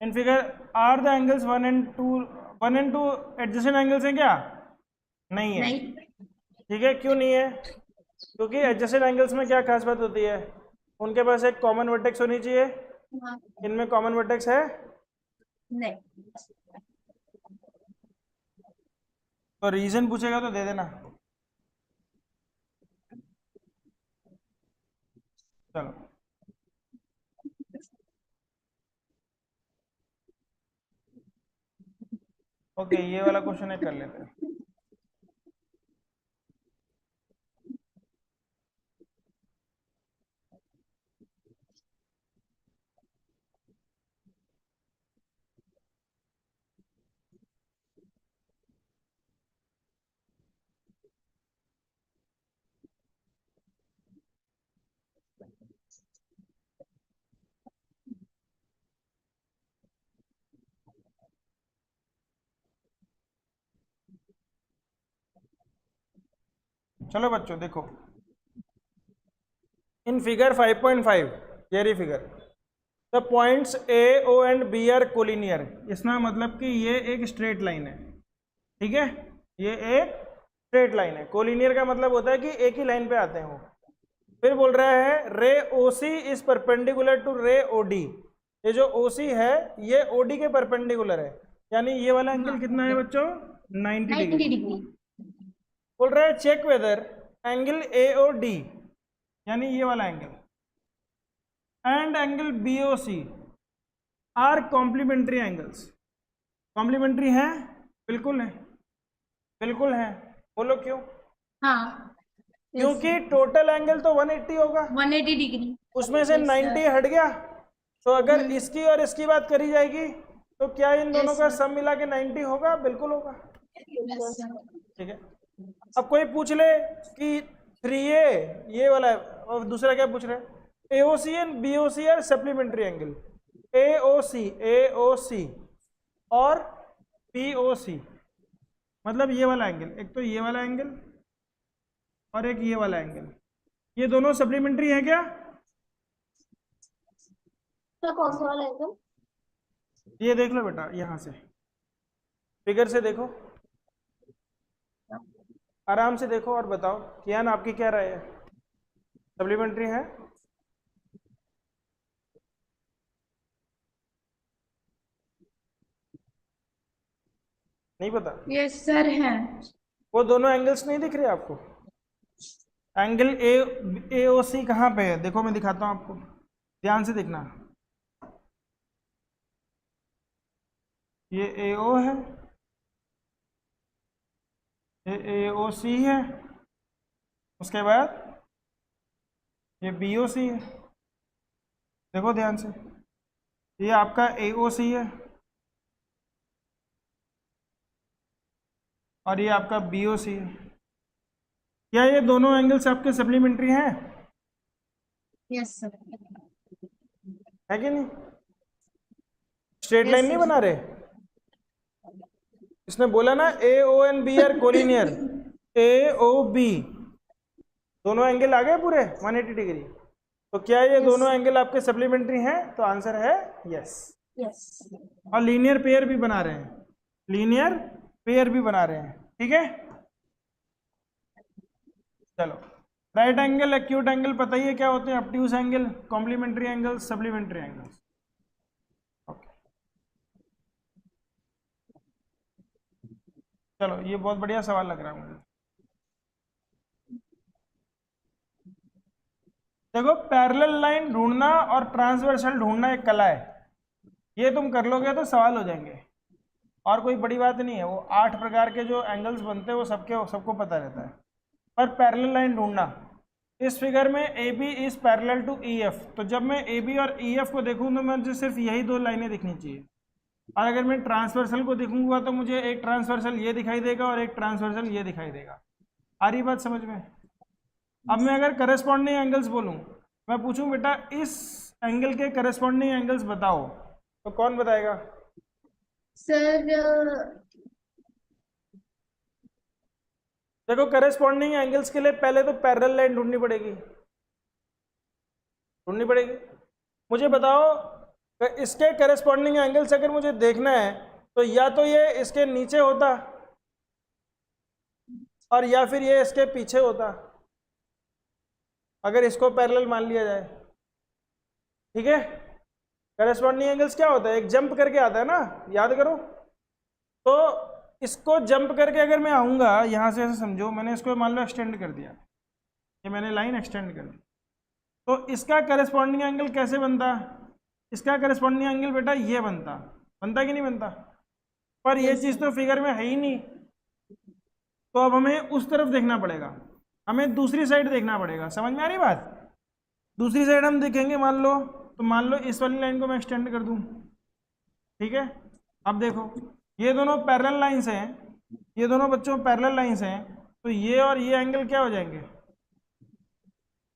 In figure are the angles 1 and 2 adjacent angles हैं क्या? नहीं है। नहीं। ठीक है, क्यों नहीं है? क्योंकि एडजेसेंट एंगल्स में क्या खास बात होती है? उनके पास एक कॉमन वर्टेक्स होनी चाहिए। हाँ, इनमें कॉमन वर्टेक्स है? नहीं। तो रीजन पूछेगा तो दे देना। चलो ओके, ये वाला क्वेश्चन एक कर लेते हैं। चलो बच्चों देखो, इन फिगर 5.5 ये रही figure, the points A O and B are collinear. इसका मतलब कि ये एक स्ट्रेट लाइन है। ठीक है, ये एक स्ट्रेट लाइन है। कोलिनियर का मतलब होता है कि एक ही लाइन पे आते हैं वो। फिर बोल रहा है रे ओ सी इज परपेंडिकुलर टू रे ओ डी। ये जो ओ सी है ये ओ डी के परपेंडिकुलर है, यानी ये वाला एंगल कितना है बच्चों? 90 90 डिग्री। डिग्री। बोल रहा है check whether angle A O D, यानी ये वाला angle, and angle B O C are complementary angles. Complementary है? बिल्कुल है, बिल्कुल है। बोलो क्यों? हाँ। क्योंकि टोटल एंगल तो 180 होगा, 180 डिग्री। उसमें से Yes, 90 sir. हट गया। तो अगर इसकी और इसकी बात करी जाएगी तो क्या इन दोनों Yes, का sir. सम मिला के 90 होगा? बिल्कुल होगा। Yes, sir. ठीक है, अब कोई पूछ ले कि 3A ये वाला है, और दूसरा क्या पूछ रहा है? AOC and BOC are supplementary angle. AOC और POC मतलब ये वाला एंगल, एक तो ये वाला एंगल और एक ये वाला एंगल, ये दोनों सप्लीमेंट्री है क्या? तो कौन सा वाला एंगल? ये देख लो बेटा, यहां से फिगर से देखो, आराम से देखो और बताओ। कियान आपकी क्या राय है? सप्लीमेंट्री है? नहीं पता? Yes, sir है। वो दोनों एंगल्स नहीं दिख रहे आपको? एंगल ए ओ सी कहाँ पे है? देखो मैं दिखाता हूँ आपको, ध्यान से देखना। ये ए ओ है, ये ए ओ सी है, उसके बाद ये बी ओ सी है। देखो ध्यान से, ये आपका ए ओ सी है और ये आपका बी ओ सी है। क्या ये दोनों एंगल्स आपके सप्लीमेंट्री हैं? Yes, sir. है कि नहीं? स्ट्रेट Yes, लाइन नहीं sir. बना रहे? इसने बोला ना A O and B are collinear. A O B दोनों एंगल आ गए पूरे 180 डिग्री। तो क्या ये दोनों एंगल आपके सप्लीमेंट्री हैं? तो आंसर है यस। Yes. और लीनियर पेयर भी बना रहे हैं, लीनियर पेयर भी बना रहे हैं। ठीक है, चलो राइट एंगल, एक्यूट एंगल पता ही है क्या होते हैं? Obtuse angle, complementary angle, supplementary angle. चलो ये बहुत बढ़िया सवाल लग रहा है मुझे। देखो पैरेलल लाइन ढूंढना और ट्रांसवर्सल ढूंढना एक कला है, ये तुम कर लोगे तो सवाल हो जाएंगे। और कोई बड़ी बात नहीं है, वो 8 प्रकार के जो एंगल्स बनते हैं वो सबको पता रहता है। पर पैरेलल लाइन ढूंढना। इस फिगर में A B is parallel to E F, तो जब मैं ए बी और ई एफ को देखूँ तो मुझे सिर्फ यही दो लाइनें दिखनी चाहिए। और अगर मैं ट्रांसवर्सल को देखूंगा तो मुझे एक ट्रांसवर्सल ये दिखाई देगा और एक ट्रांसवर्सल ये दिखाई देगा। आ रही बात समझ में? अब मैं अगर करस्पॉन्डिंग एंगल्स बोलूं, मैं पूछूं बेटा इस एंगल के करस्पॉन्डिंग एंगल्स बताओ, तो कौन बताएगा? सर देखो करस्पॉन्डिंग एंगल्स के लिए पहले तो पैरेलल लाइन ढूंढनी पड़ेगी, मुझे बताओ इसके करस्पॉन्डिंग एंगल्स अगर मुझे देखना है तो या तो ये इसके नीचे होता और या फिर ये इसके पीछे होता, अगर इसको पैरेलल मान लिया जाए। ठीक है, करस्पॉन्डिंग एंगल्स क्या होता है? एक जंप करके आता है ना, याद करो। तो इसको जंप करके अगर मैं आऊँगा यहाँ से, ऐसे समझो मैंने इसको मान लो एक्सटेंड कर दिया, ये मैंने लाइन एक्सटेंड कर दी, तो इसका करस्पॉन्डिंग एंगल कैसे बनता? इसका करस्पॉन्डिंग एंगल बेटा ये बनता कि नहीं बनता? पर ये चीज़ तो फिगर में है ही नहीं, तो अब हमें उस तरफ देखना पड़ेगा, हमें दूसरी साइड देखना पड़ेगा। समझ में आ रही बात? दूसरी साइड हम देखेंगे, मान लो इस वाली लाइन को मैं एक्सटेंड कर दूं। ठीक है, अब देखो ये दोनों पैरेलल लाइंस हैं, ये दोनों बच्चों पैरेलल लाइंस हैं, तो ये और ये एंगल क्या हो जाएंगे?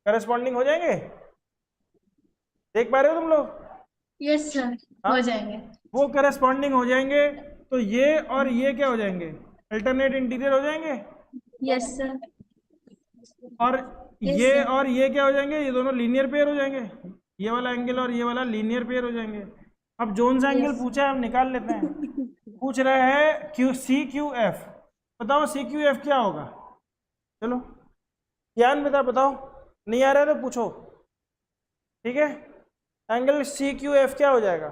करस्पॉन्डिंग हो जाएंगे। देख पा रहे हो तुम लोग? यस सर, हो जाएंगे। वो करस्पॉन्डिंग हो जाएंगे, तो ये और ये क्या हो जाएंगे? अल्टरनेट इंटीरियर हो जाएंगे। Yes sir. और Yes, ये sir. और ये क्या हो जाएंगे? ये दोनों लीनियर पेयर हो जाएंगे, ये वाला एंगल और ये वाला लीनियर पेयर हो जाएंगे। अब जोन सा एंगल पूछा है, हम निकाल लेते हैं। पूछ रहा है क्यू सी क्यू एफ, बताओ सी क्यू एफ क्या होगा? चलो ज्ञान बेटा बताओ, नहीं आ रहा है तो पूछो। ठीक है, एंगल सी क्यू एफ क्या हो जाएगा?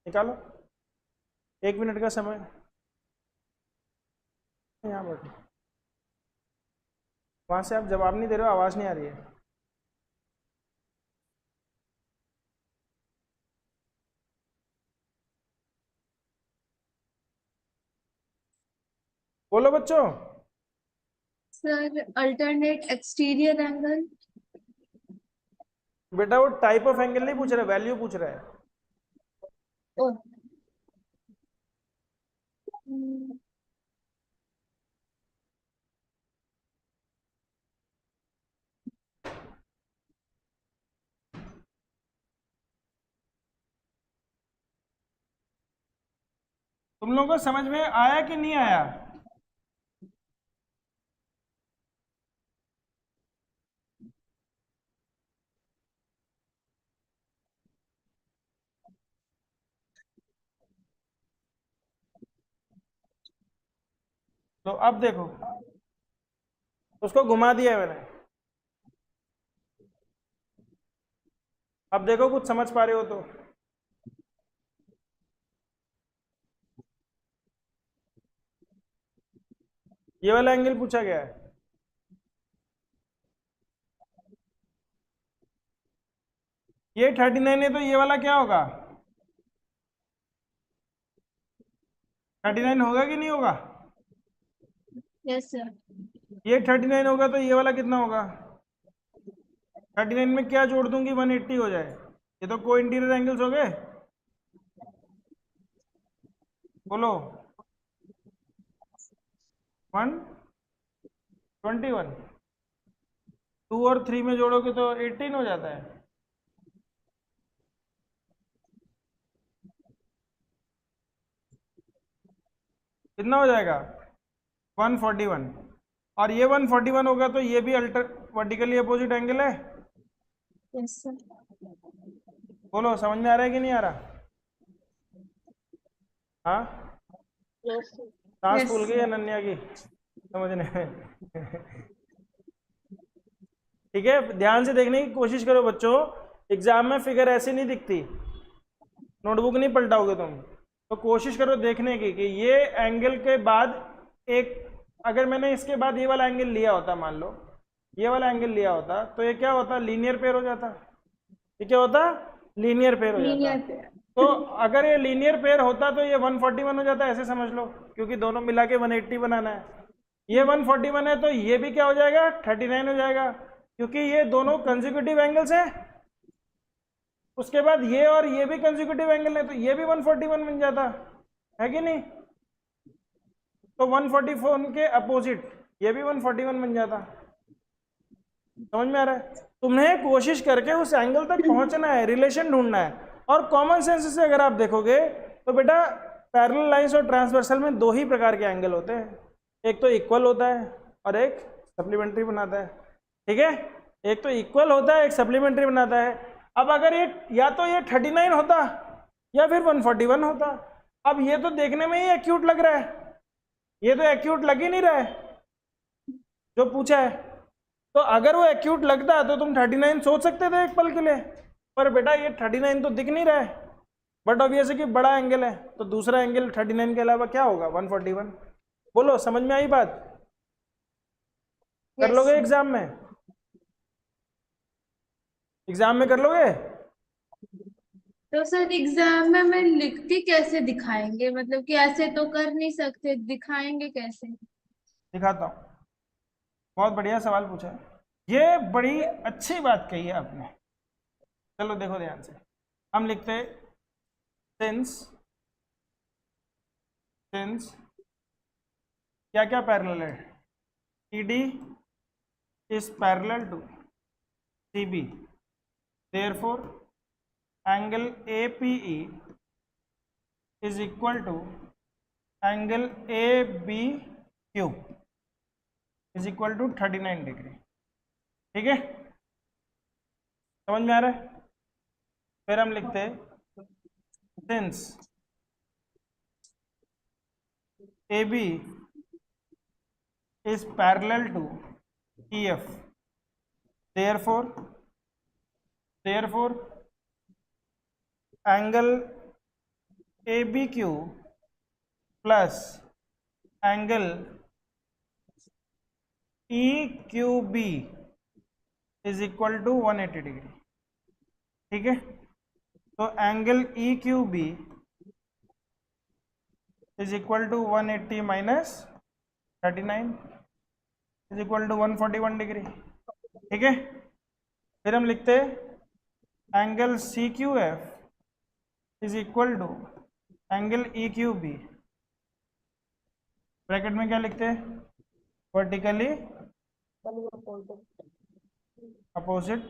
निकालो, 1 मिनट का समय। यहाँ बैठो, वहां से आप जवाब नहीं दे रहे हो, आवाज नहीं आ रही है। बोलो बच्चों। Sir alternate exterior angle. बेटा वो टाइप ऑफ एंगल नहीं पूछ रहा, वैल्यू पूछ रहा है। तुम लोगों को समझ में आया कि नहीं आया? तो अब देखो, उसको घुमा दिया मैंने, अब देखो कुछ समझ पा रहे हो तो? ये वाला एंगल पूछा गया है, ये 39 है, तो ये वाला क्या होगा? 39 होगा कि नहीं होगा? Yes sir. ये 39 होगा, तो ये वाला कितना होगा? 39 में क्या जोड़ दूं कि 180 हो जाए? ये तो को इंटीरियर एंगल्स हो गए। बोलो 121, 2 और 3 में जोड़ोगे तो 18 हो जाता है। कितना हो जाएगा? 141, और ये 141 होगा, तो ये भी वर्टिकली अपोजिट एंगल है। Yes sir. बोलो समझ में आ रहा है कि नहीं आ रहा? हाँ, Yes, sir. सांस Yes. फूल गई अनन्या की समझने में। ठीक है, ध्यान से देखने की कोशिश करो बच्चों, एग्जाम में फिगर ऐसी नहीं दिखती, नोटबुक नहीं पलटाओगे तुम, तो कोशिश करो देखने की कि ये एंगल के बाद एक, अगर मैंने इसके बाद ये वाला एंगल लिया होता, मान लो ये वाला एंगल लिया होता, तो ये क्या होता? लीनियर पेयर हो जाता। ये क्या होता? लीनियर पेयर हो लीनियर जाता। पेयर। तो अगर ये लीनियर पेयर होता तो ये 141 हो जाता है, ऐसे समझ लो, क्योंकि दोनों मिला के 180 बनाना है। ये 141 है तो ये भी क्या हो जाएगा, 39 हो जाएगा, क्योंकि ये दोनों कंसेक्यूटिव एंगल्स हैं। उसके बाद ये और ये भी कंसेक्यूटिव एंगल है, तो ये भी 141 बन जाता है कि नहीं। तो 144 के अपोजिट ये भी 141 बन जाता। समझ में आ रहा है? तुम्हें कोशिश करके उस एंगल तक पहुंचना है, रिलेशन ढूंढना है। और कॉमन सेंस से अगर आप देखोगे तो बेटा पैरेलल लाइंस और ट्रांसवर्सल में दो ही प्रकार के एंगल होते हैं, एक तो इक्वल होता है और एक सप्लीमेंट्री बनाता है। ठीक है, एक तो इक्वल होता है, एक सप्लीमेंट्री बनाता है। अब अगर ये या तो ये 39 होता या फिर 141 होता। अब ये तो देखने में ही एक्यूट लग रहा है, ये तो एक्यूट लग ही नहीं रहा है जो पूछा है। तो अगर वो एक्यूट लगता तो तुम 39 सोच सकते थे एक पल के लिए, पर बेटा ये 39 तो दिख नहीं रहा है। बट ऑब्वियस है कि बड़ा एंगल है, तो दूसरा एंगल 39 के अलावा क्या होगा, 141। बोलो समझ में आई बात? कर लोगे एग्जाम में? एग्जाम में कर लोगे? तो सर एग्जाम में मैं लिखती कैसे दिखाएंगे, मतलब कि ऐसे तो कर नहीं सकते, दिखाएंगे कैसे? दिखाता हूँ। बहुत बढ़िया सवाल पूछा है, ये बड़ी अच्छी बात कही है आपने। चलो देखो ध्यान से, हम लिखते हैं सिंस क्या क्या पैरेलल है, CD is parallel to CB, therefore angle APE is equal to angle ABQ is equal to 39 degree. ठीक है, समझ में आ रहा है? फिर हम लिखते हैं since AB is parallel to EF, therefore angle ABQ plus angle EQB is equal to 180 degree. ठीक है, तो angle EQB is equal to 180 minus 39 is equal to 141 degree. ठीक है, फिर हम लिखते हैं angle CQF is equal to angle EQB, bracket में क्या लिखते हैं, वर्टिकली अपोजिट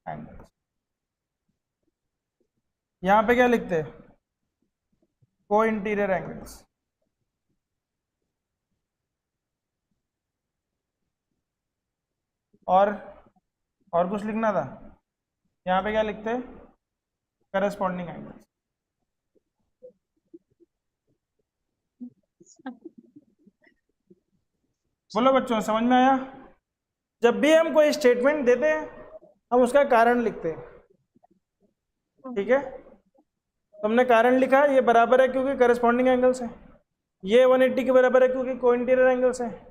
एंगल्स। यहां पे क्या लिखते हैं, को इंटीरियर एंगल्स। और कुछ लिखना था, यहां पे क्या लिखते हैं, करस्पॉन्डिंग एंगल्स। बोलो बच्चों, समझ में आया? जब भी हम कोई स्टेटमेंट देते हैं हम उसका कारण लिखते हैं। ठीक है, तुमने कारण लिखा, ये बराबर है क्योंकि करस्पॉन्डिंग एंगल्स हैं, ये 180 के बराबर है क्योंकि को इंटीरियर एंगल्स हैं,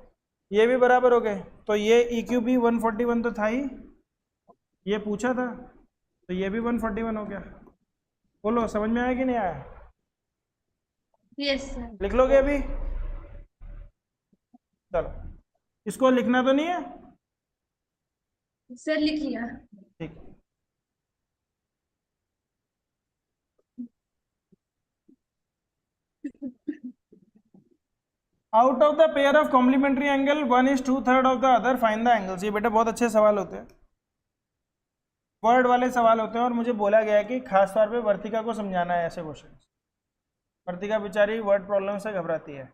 ये भी बराबर हो गए, तो ये EQB 141 तो था ही, ये पूछा था, तो ये भी 141 हो गया। बोलो समझ में आया कि नहीं आया? Yes sir. लिख लोगे अभी? चलो, इसको लिखना तो नहीं है? सर लिख लिया। ठीक, out of the pair of complementary angle 1 is 2/3 of the other find the angles. ये बेटा बहुत अच्छे सवाल होते हैं, वर्ड वाले सवाल होते हैं, और मुझे बोला गया है कि खास तौर पे वर्तिका को समझाना है ऐसे क्वेश्चन। वर्तिका बेचारी वर्ड प्रॉब्लम से घबराती है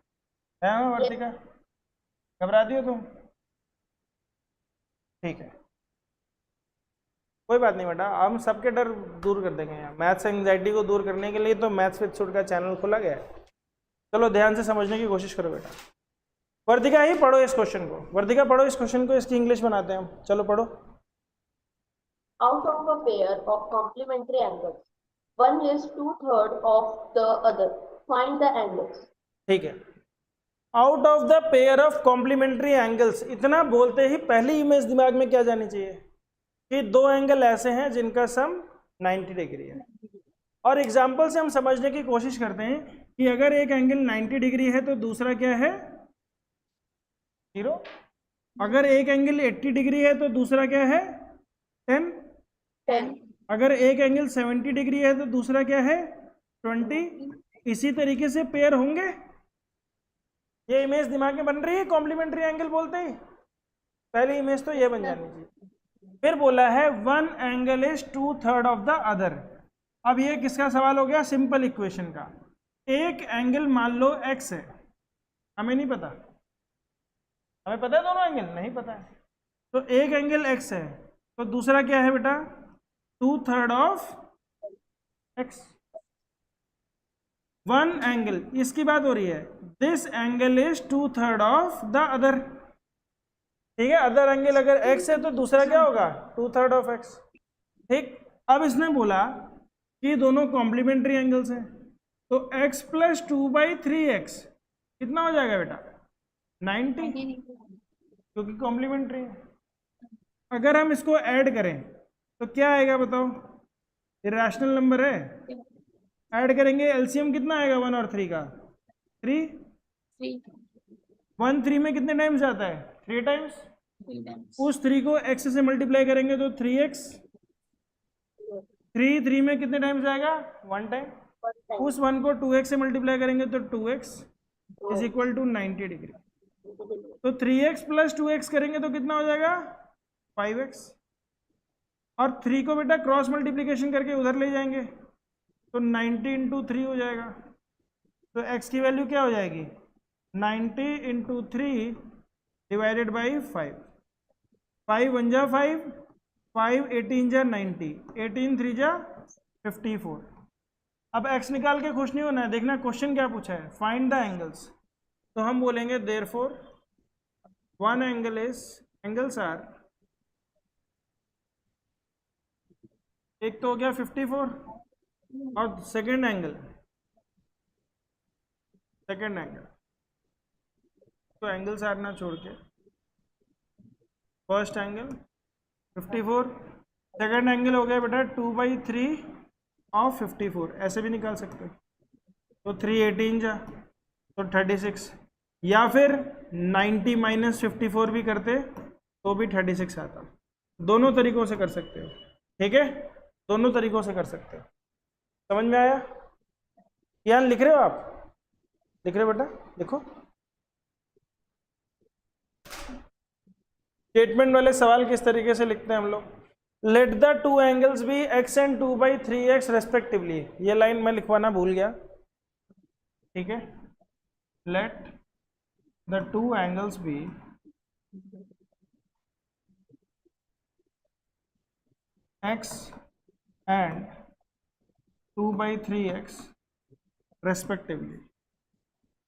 ना वर्तिका? घबराती हो तुम? ठीक है, कोई बात नहीं बेटा, हम सबके डर दूर कर देंगे। यहाँ मैथ्स एंग्जाइटी को दूर करने के लिए तो मैथ्स विद सूट का चैनल खोला गया है। चलो ध्यान से समझने की कोशिश करो बेटा। वर्तिका ही पढ़ो इस क्वेश्चन को, वर्तिका पढ़ो इस क्वेश्चन को, इसकी इंग्लिश बनाते हैं हम। चलो पढ़ो। Out of a pair of complementary angles, one is 2/3 of the other. Find the angles. ठीक है, out of the pair of complementary angles, इतना बोलते ही पहली इमेज दिमाग में क्या जानी चाहिए कि दो एंगल ऐसे हैं जिनका सम 90 डिग्री है। और एग्जाम्पल से हम समझने की कोशिश करते हैं कि अगर एक एंगल 90 डिग्री है तो दूसरा क्या है 0। अगर एक एंगल 80 डिग्री है तो दूसरा क्या है 10। 10. अगर एक एंगल 70 डिग्री है तो दूसरा क्या है 20। इसी तरीके से पेयर होंगे। ये इमेज दिमाग में बन रही है कॉम्प्लीमेंट्री एंगल बोलते ही, पहली इमेज तो ये बन जानी चाहिए। फिर बोला है one angle is 2/3 of the other. अब ये किसका सवाल हो गया, सिंपल इक्वेशन का। एक एंगल मान लो x है, हमें नहीं पता, हमें पता है दोनों एंगल नहीं पता है, तो एक एंगल x है तो दूसरा क्या है बेटा 2/3 ऑफ x। वन एंगल, इसकी बात हो रही है, this angle is 2/3 of the other. ठीक है, अदर एंगल अगर x है तो दूसरा क्या होगा 2/3 ऑफ x। ठीक, अब इसने बोला कि दोनों कॉम्प्लीमेंट्री एंगल्स हैं, तो x प्लस 2/3x कितना हो जाएगा बेटा 90, क्योंकि कॉम्प्लीमेंट्री है। अगर हम इसको ऐड करें तो क्या आएगा बताओ, इरेशनल नंबर है, ऐड करेंगे एलसीएम कितना आएगा 1 और 3 का 3। 1 3 में कितने टाइम्स जाता है 3 टाइम्स। उस 3 को x से मल्टीप्लाई करेंगे तो 3x। 3 3 में कितने टाइम्स जाएगा 1 टाइम। उस 1 को 2x से मल्टीप्लाई करेंगे तो 2x is equal to 90 degree. तो 3x प्लस 2x करेंगे तो कितना हो जाएगा 5x। और 3 को बेटा क्रॉस मल्टीप्लिकेशन करके उधर ले जाएंगे तो 90 इंटू 3 हो जाएगा। तो x की वैल्यू क्या हो जाएगी 90 इंटू 3 डिवाइडेड बाई 5। 5 1 जा 5, 5 18 जा 90, 18 3 जा 54। अब x निकाल के खुश नहीं होना है, देखना क्वेश्चन क्या पूछा है, फाइंड द एंगल्स। तो हम बोलेंगे therefore one angle is, angles are, एक तो हो गया 54 और सेकेंड एंगल तो एंगल्स आर ना छोड़ के फर्स्ट एंगल 54, सेकेंड एंगल हो गया बेटा 2/3 ऑफ 54, ऐसे भी निकाल सकते हो। तो 3 18 जा तो 36, या फिर 90 माइनस 54 भी करते तो भी 36 आता। दोनों तरीकों से कर सकते हो, ठीक है, दोनों तरीकों से कर सकते हो। समझ में आया? यहाँ लिख रहे हो आप, लिख रहे हो बेटा, देखो स्टेटमेंट वाले सवाल किस तरीके से लिखते हैं हम लोग। Let the two angles be x and 2/3x respectively. ये लाइन मैं लिखवाना भूल गया, ठीक है। Let the two angles be x and 2/3x respectively.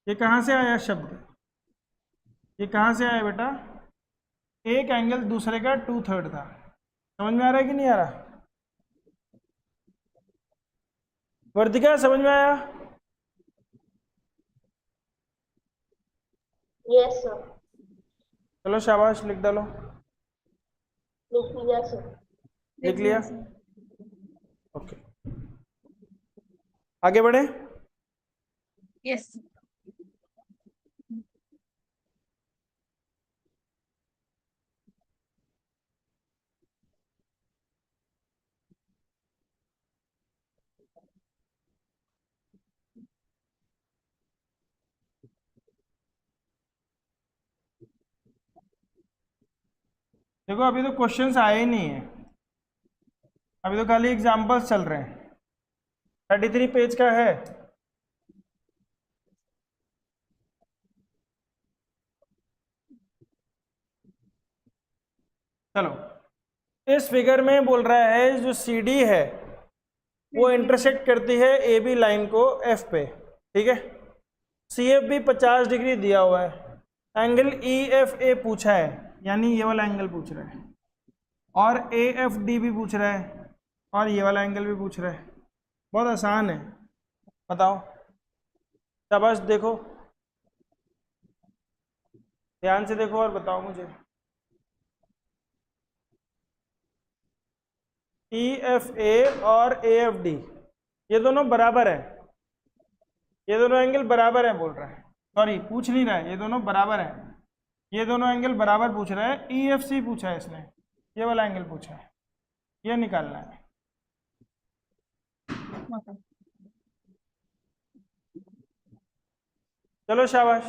ये कहाँ से आया शब्द, ये कहाँ से आया बेटा, एक एंगल दूसरे का 2/3 था। समझ में आ रहा है कि नहीं आ रहा? वर्तिका समझ में आया? Yes, sir. चलो शाबाश, लिख डालो। लिख लिया sir. लिख लिया, ओके, आगे बढ़े। यस। देखो अभी तो क्वेश्चंस आए ही नहीं है, अभी तो खाली एग्जांपल्स चल रहे हैं। 33 पेज का है। चलो, इस फिगर में बोल रहा है जो CD है वो इंटरसेक्ट करती है AB लाइन को F पे, ठीक है। CF भी 50 डिग्री दिया हुआ है, एंगल EFA पूछा है, यानी ये वाला एंगल पूछ रहा है, और AFD भी पूछ रहा है, और ये वाला एंगल भी पूछ रहा है। बहुत आसान है, बताओ, शाबाश, देखो ध्यान से देखो और बताओ मुझे। EFA और AFD ये दोनों बराबर है, ये दोनों एंगल बराबर है बोल रहा है, सॉरी पूछ नहीं रहा है, ये दोनों बराबर है, ये दोनों एंगल बराबर पूछ रहा है, EFC पूछा है इसने, ये वाला एंगल पूछा है, ये निकालना है। चलो शाबाश,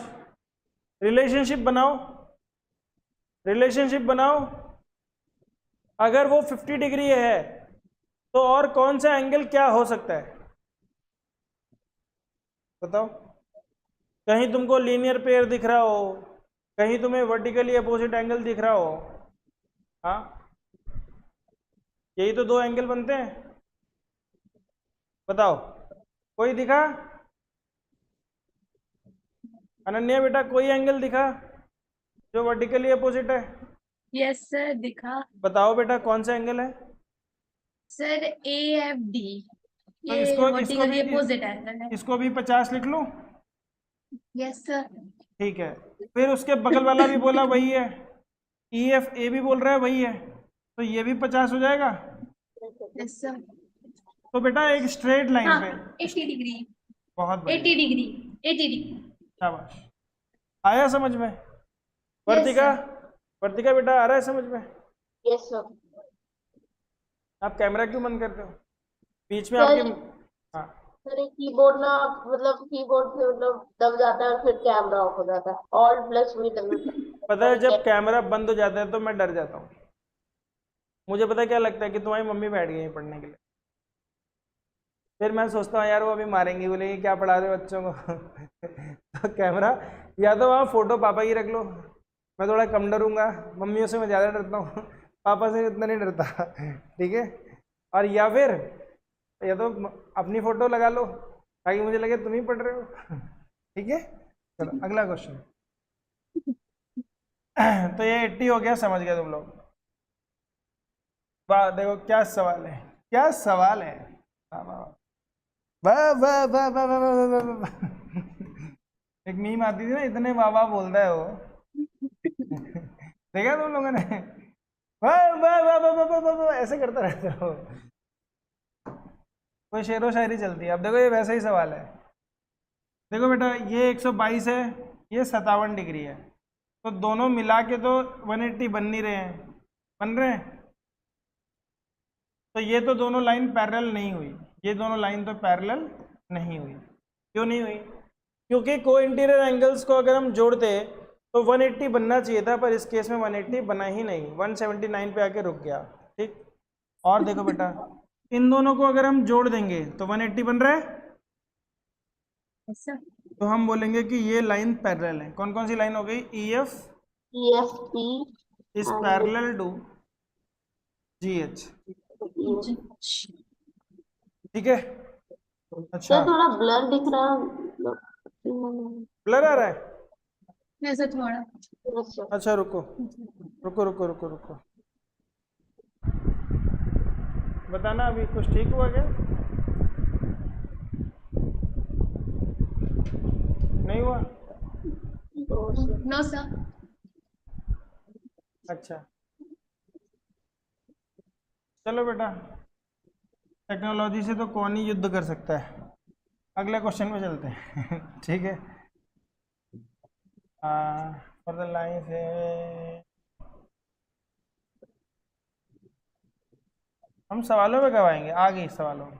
रिलेशनशिप बनाओ, रिलेशनशिप बनाओ। अगर वो 50 डिग्री है तो और कौन सा एंगल क्या हो सकता है बताओ। कहीं तुमको लीनियर पेयर दिख रहा हो, कहीं तुम्हें वर्टिकली अपोजिट एंगल दिख रहा हो। हाँ, यही तो दो एंगल बनते हैं, बताओ कोई दिखा? अनन्या बेटा कोई एंगल दिखा जो वर्टिकली अपोजिट है? यस सर दिखा। बताओ बेटा कौन सा एंगल है? सर AFD, तो ये इसको वर्टिकली अपोजिट एंगल है। इसको भी 50 लिख लूं? Yes sir. ठीक है, फिर उसके बगल वाला भी बोला वही है, EFA भी बोल रहा है वही है, तो ये भी 50 हो जाएगा। Yes sir. तो बेटा एक स्ट्रेट लाइन हाँ, पे 80 डिग्री, बहुत 80 बढ़िया, डिग्री, 80 डिग्री। शाबाश, आया समझ में? यस वर्तिका, सर। वर्तिका बेटा आ रहा है समझ में? Yes sir. आप कैमरा क्यों बंद करते हो बीच में सर आपके? हाँ, सर कीबोर्ड ना, मतलब कीबोर्ड से मतलब दब जाता है और फिर कैमरा ऑफ हो जाता है, ऑल प्लस भी दब पता है जब कैमरा बंद हो जाता है तो मैं डर जाता हूँ, मुझे पता है क्या लगता है कि तुम्हारी मम्मी बैठ गई है पढ़ने के लिए, फिर मैं सोचता हूँ यार वो अभी मारेंगी, बोलेंगे क्या पढ़ा रहे हो बच्चों को तो कैमरा, या तो वहाँ फोटो पापा की रख लो, मैं थोड़ा कम डरूंगा, मम्मियों से मैं ज़्यादा डरता हूँ पापा से इतना नहीं डरता ठीक है, और या फिर या तो अपनी फोटो लगा लो ताकि मुझे लगे तुम ही पढ़ रहे हो ठीक है। चलो अगला क्वेश्चन तो ये 80 हो गया, समझ गया तुम लोग। वाह देखो क्या सवाल है, क्या सवाल है, वाह वाह वाह वाह वाह वाह वाह वाह वाह वाह। एक मीम आती थी ना, इतने वाह वाह बोलता है वो देखा तुम लोगों ने? वाह वाह वाह वाह वाह वाह वाह ऐसे करता रहता है वो, कोई शेरो शायरी चलती है। अब देखो ये वैसा ही सवाल है, देखो बेटा ये 122 है, ये 57 डिग्री है, तो दोनों मिला के तो 180 बन नहीं रहे हैं, बन रहे हैं? तो ये तो दोनों लाइन पैरेलल नहीं हुई, ये दोनों लाइन तो पैरेलल नहीं हुई। क्यों नहीं हुई? क्योंकि को इंटीरियर एंगल्स को अगर हम जोड़ते तो 180 बनना चाहिए था, पर इस केस में 180 बना ही नहीं, 179 पे आके रुक गया। ठीक, और देखो बेटा इन दोनों को अगर हम जोड़ देंगे तो 180 बन रहा है, यस सर। तो हम बोलेंगे कि ये लाइन पैरेलल है। कौन कौन सी लाइन हो गई? EF EFP is and parallel to GH, ठीक है। अच्छा सर थोड़ा ब्लर दिख रहा है, मतलब ब्लर आ रहा है? यस सर थोड़ा। Yes sir. अच्छा रुको रुको रुको रुको रुको, बताना अभी कुछ ठीक हुआ क्या? नहीं हुआ? No sir. अच्छा चलो बेटा, टेक्नोलॉजी से तो कौन ही युद्ध कर सकता है। अगले क्वेश्चन पे चलते हैं ठीक है। फॉर द लाइन से हम सवालों में कब आएंगे? आ गई सवालों में,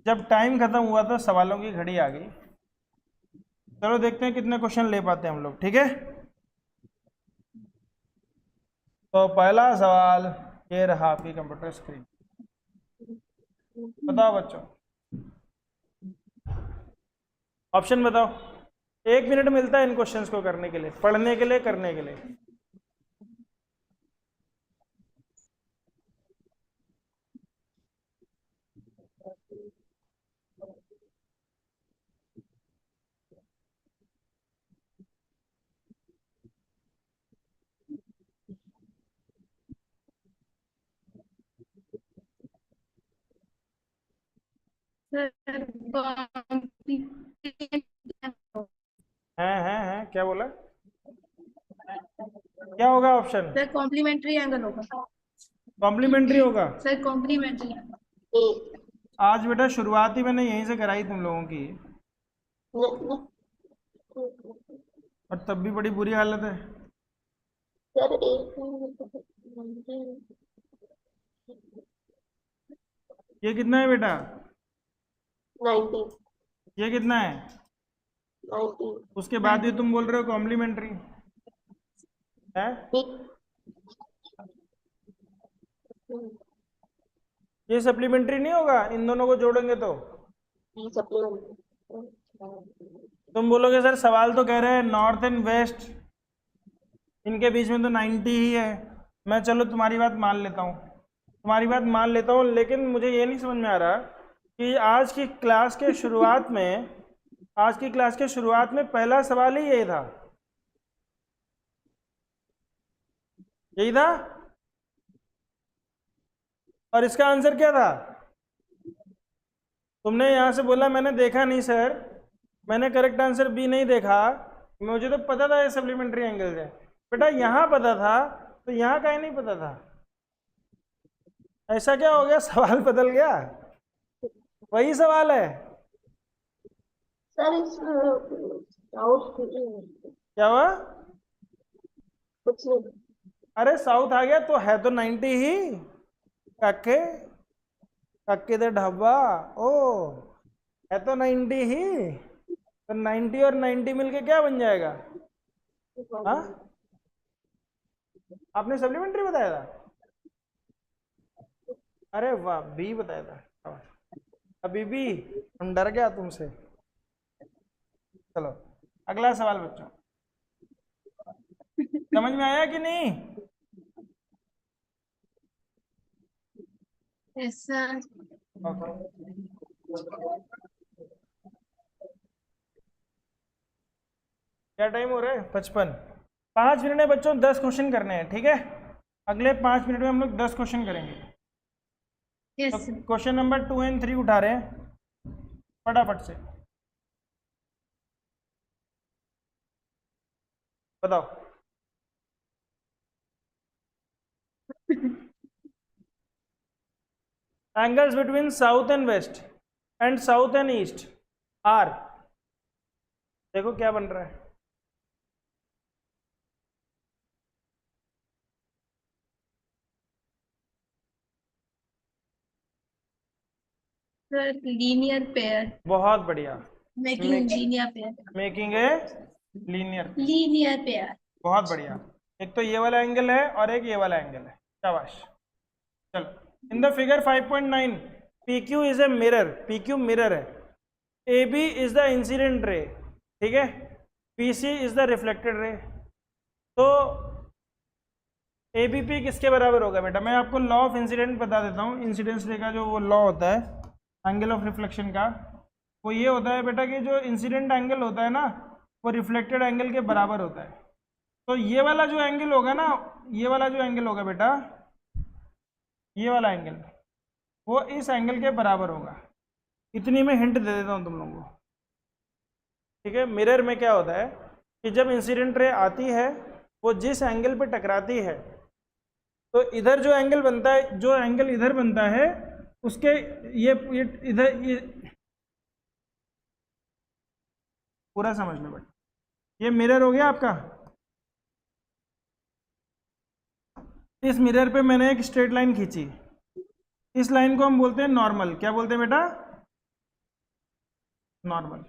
जब टाइम खत्म हुआ तो सवालों की घड़ी आ गई। चलो देखते हैं कितने क्वेश्चन ले पाते हैं हम लोग, ठीक है। तो पहला सवाल ये रहा आपकी कंप्यूटर स्क्रीन, बताओ बच्चों, ऑप्शन बताओ। 1 मिनट मिलता है इन क्वेश्चंस को करने के लिए, पढ़ने के लिए, करने के लिए। हैं क्या बोला? क्या होगा ऑप्शन? सर कॉम्प्लीमेंट्री एंगल होगा। कॉम्प्लीमेंट्री होगा? Sir complementary. ए आज बेटा शुरुआत ही मैंने यहीं से कराई तुम लोगों की, और तब भी बड़ी बुरी हालत है। सर एक ये कितना है बेटा? 90 ये कितना है? 90 उसके बाद भी तुम बोल रहे हो कॉम्प्लीमेंट्री है। ये सप्लीमेंट्री नहीं होगा इन दोनों को जोड़ेंगे तो? सप्लीमेंट्री। तुम बोलोगे सर सवाल तो कह रहे हैं नॉर्थ एंड वेस्ट, इनके बीच में तो 90 ही है। मैं चलो तुम्हारी बात मान लेता हूँ, तुम्हारी बात मान लेता हूँ, लेकिन मुझे ये नहीं समझ में आ रहा कि आज की क्लास के शुरुआत में, आज की क्लास के शुरुआत में पहला सवाल ही यही था, यही था, और इसका आंसर क्या था? तुमने यहां से बोला मैंने देखा नहीं सर, मैंने करेक्ट आंसर बी नहीं देखा, मुझे तो पता था ये सप्लीमेंट्री एंगल है। बेटा यहाँ पता था तो यहाँ का ही नहीं पता था, ऐसा क्या हो गया? सवाल बदल गया? वही सवाल है। सर इस क्या हुआ? कुछ नहीं। अरे साउथ आ गया तो है तो 90 ही, काके काके दे ढाबा, ओ है तो 90 ही, तो 90 और 90 मिलके क्या बन जाएगा? हाँ, आपने सप्लीमेंट्री बताया था? अरे वाह, बी बताया था। अभी भी हम डर गया तुमसे। चलो अगला सवाल बच्चों, समझ में आया कि नहीं? ऐसा ओके, क्या टाइम हो रहा है? 55। 5 मिनट में बच्चों 10 क्वेश्चन करने हैं, ठीक है? अगले 5 मिनट में हम लोग 10 क्वेश्चन करेंगे। यस तो क्वेश्चन नंबर 2 एंड 3 उठा रहे हैं फटाफट से, बताओ। Angles between south and west and south and east are, देखो क्या बन रहा है। सर लीनियर पेयर, बहुत बढ़िया, making linear pair, making a linear, linear pair. बहुत बढ़िया। एक तो ये वाला एंगल है और एक ये वाला एंगल है, शाबाश। चलो in the figure 5.9 PQ is a mirror, PQ mirror है, AB is the incident ray, ठीक है, PC is the reflected ray. तो ABP किसके बराबर होगा बेटा? मैं आपको लॉ ऑफ इंसिडेंट बता देता हूँ। इंसिडेंस रे का जो वो लॉ होता है एंगल ऑफ रिफ्लेक्शन का, वो ये होता है बेटा कि जो इंसिडेंट एंगल होता है ना, वो रिफ्लेक्टेड एंगल के बराबर होता है। तो ये वाला जो एंगल होगा ना, ये वाला जो एंगल होगा बेटा, ये वाला एंगल, वो इस एंगल के बराबर होगा। इतनी मैं हिंट दे देता हूँ तुम लोगों को, ठीक है? मिरर में क्या होता है कि जब इंसिडेंट रे आती है, वो जिस एंगल पे टकराती है, तो इधर जो एंगल बनता है, जो एंगल इधर बनता है उसके ये इधर ये पूरा समझ लो बेटा, ये मिरर हो गया आपका। इस मिरर पे मैंने एक स्ट्रेट लाइन खींची, इस लाइन को हम बोलते हैं नॉर्मल। क्या बोलते हैं बेटा? नॉर्मल।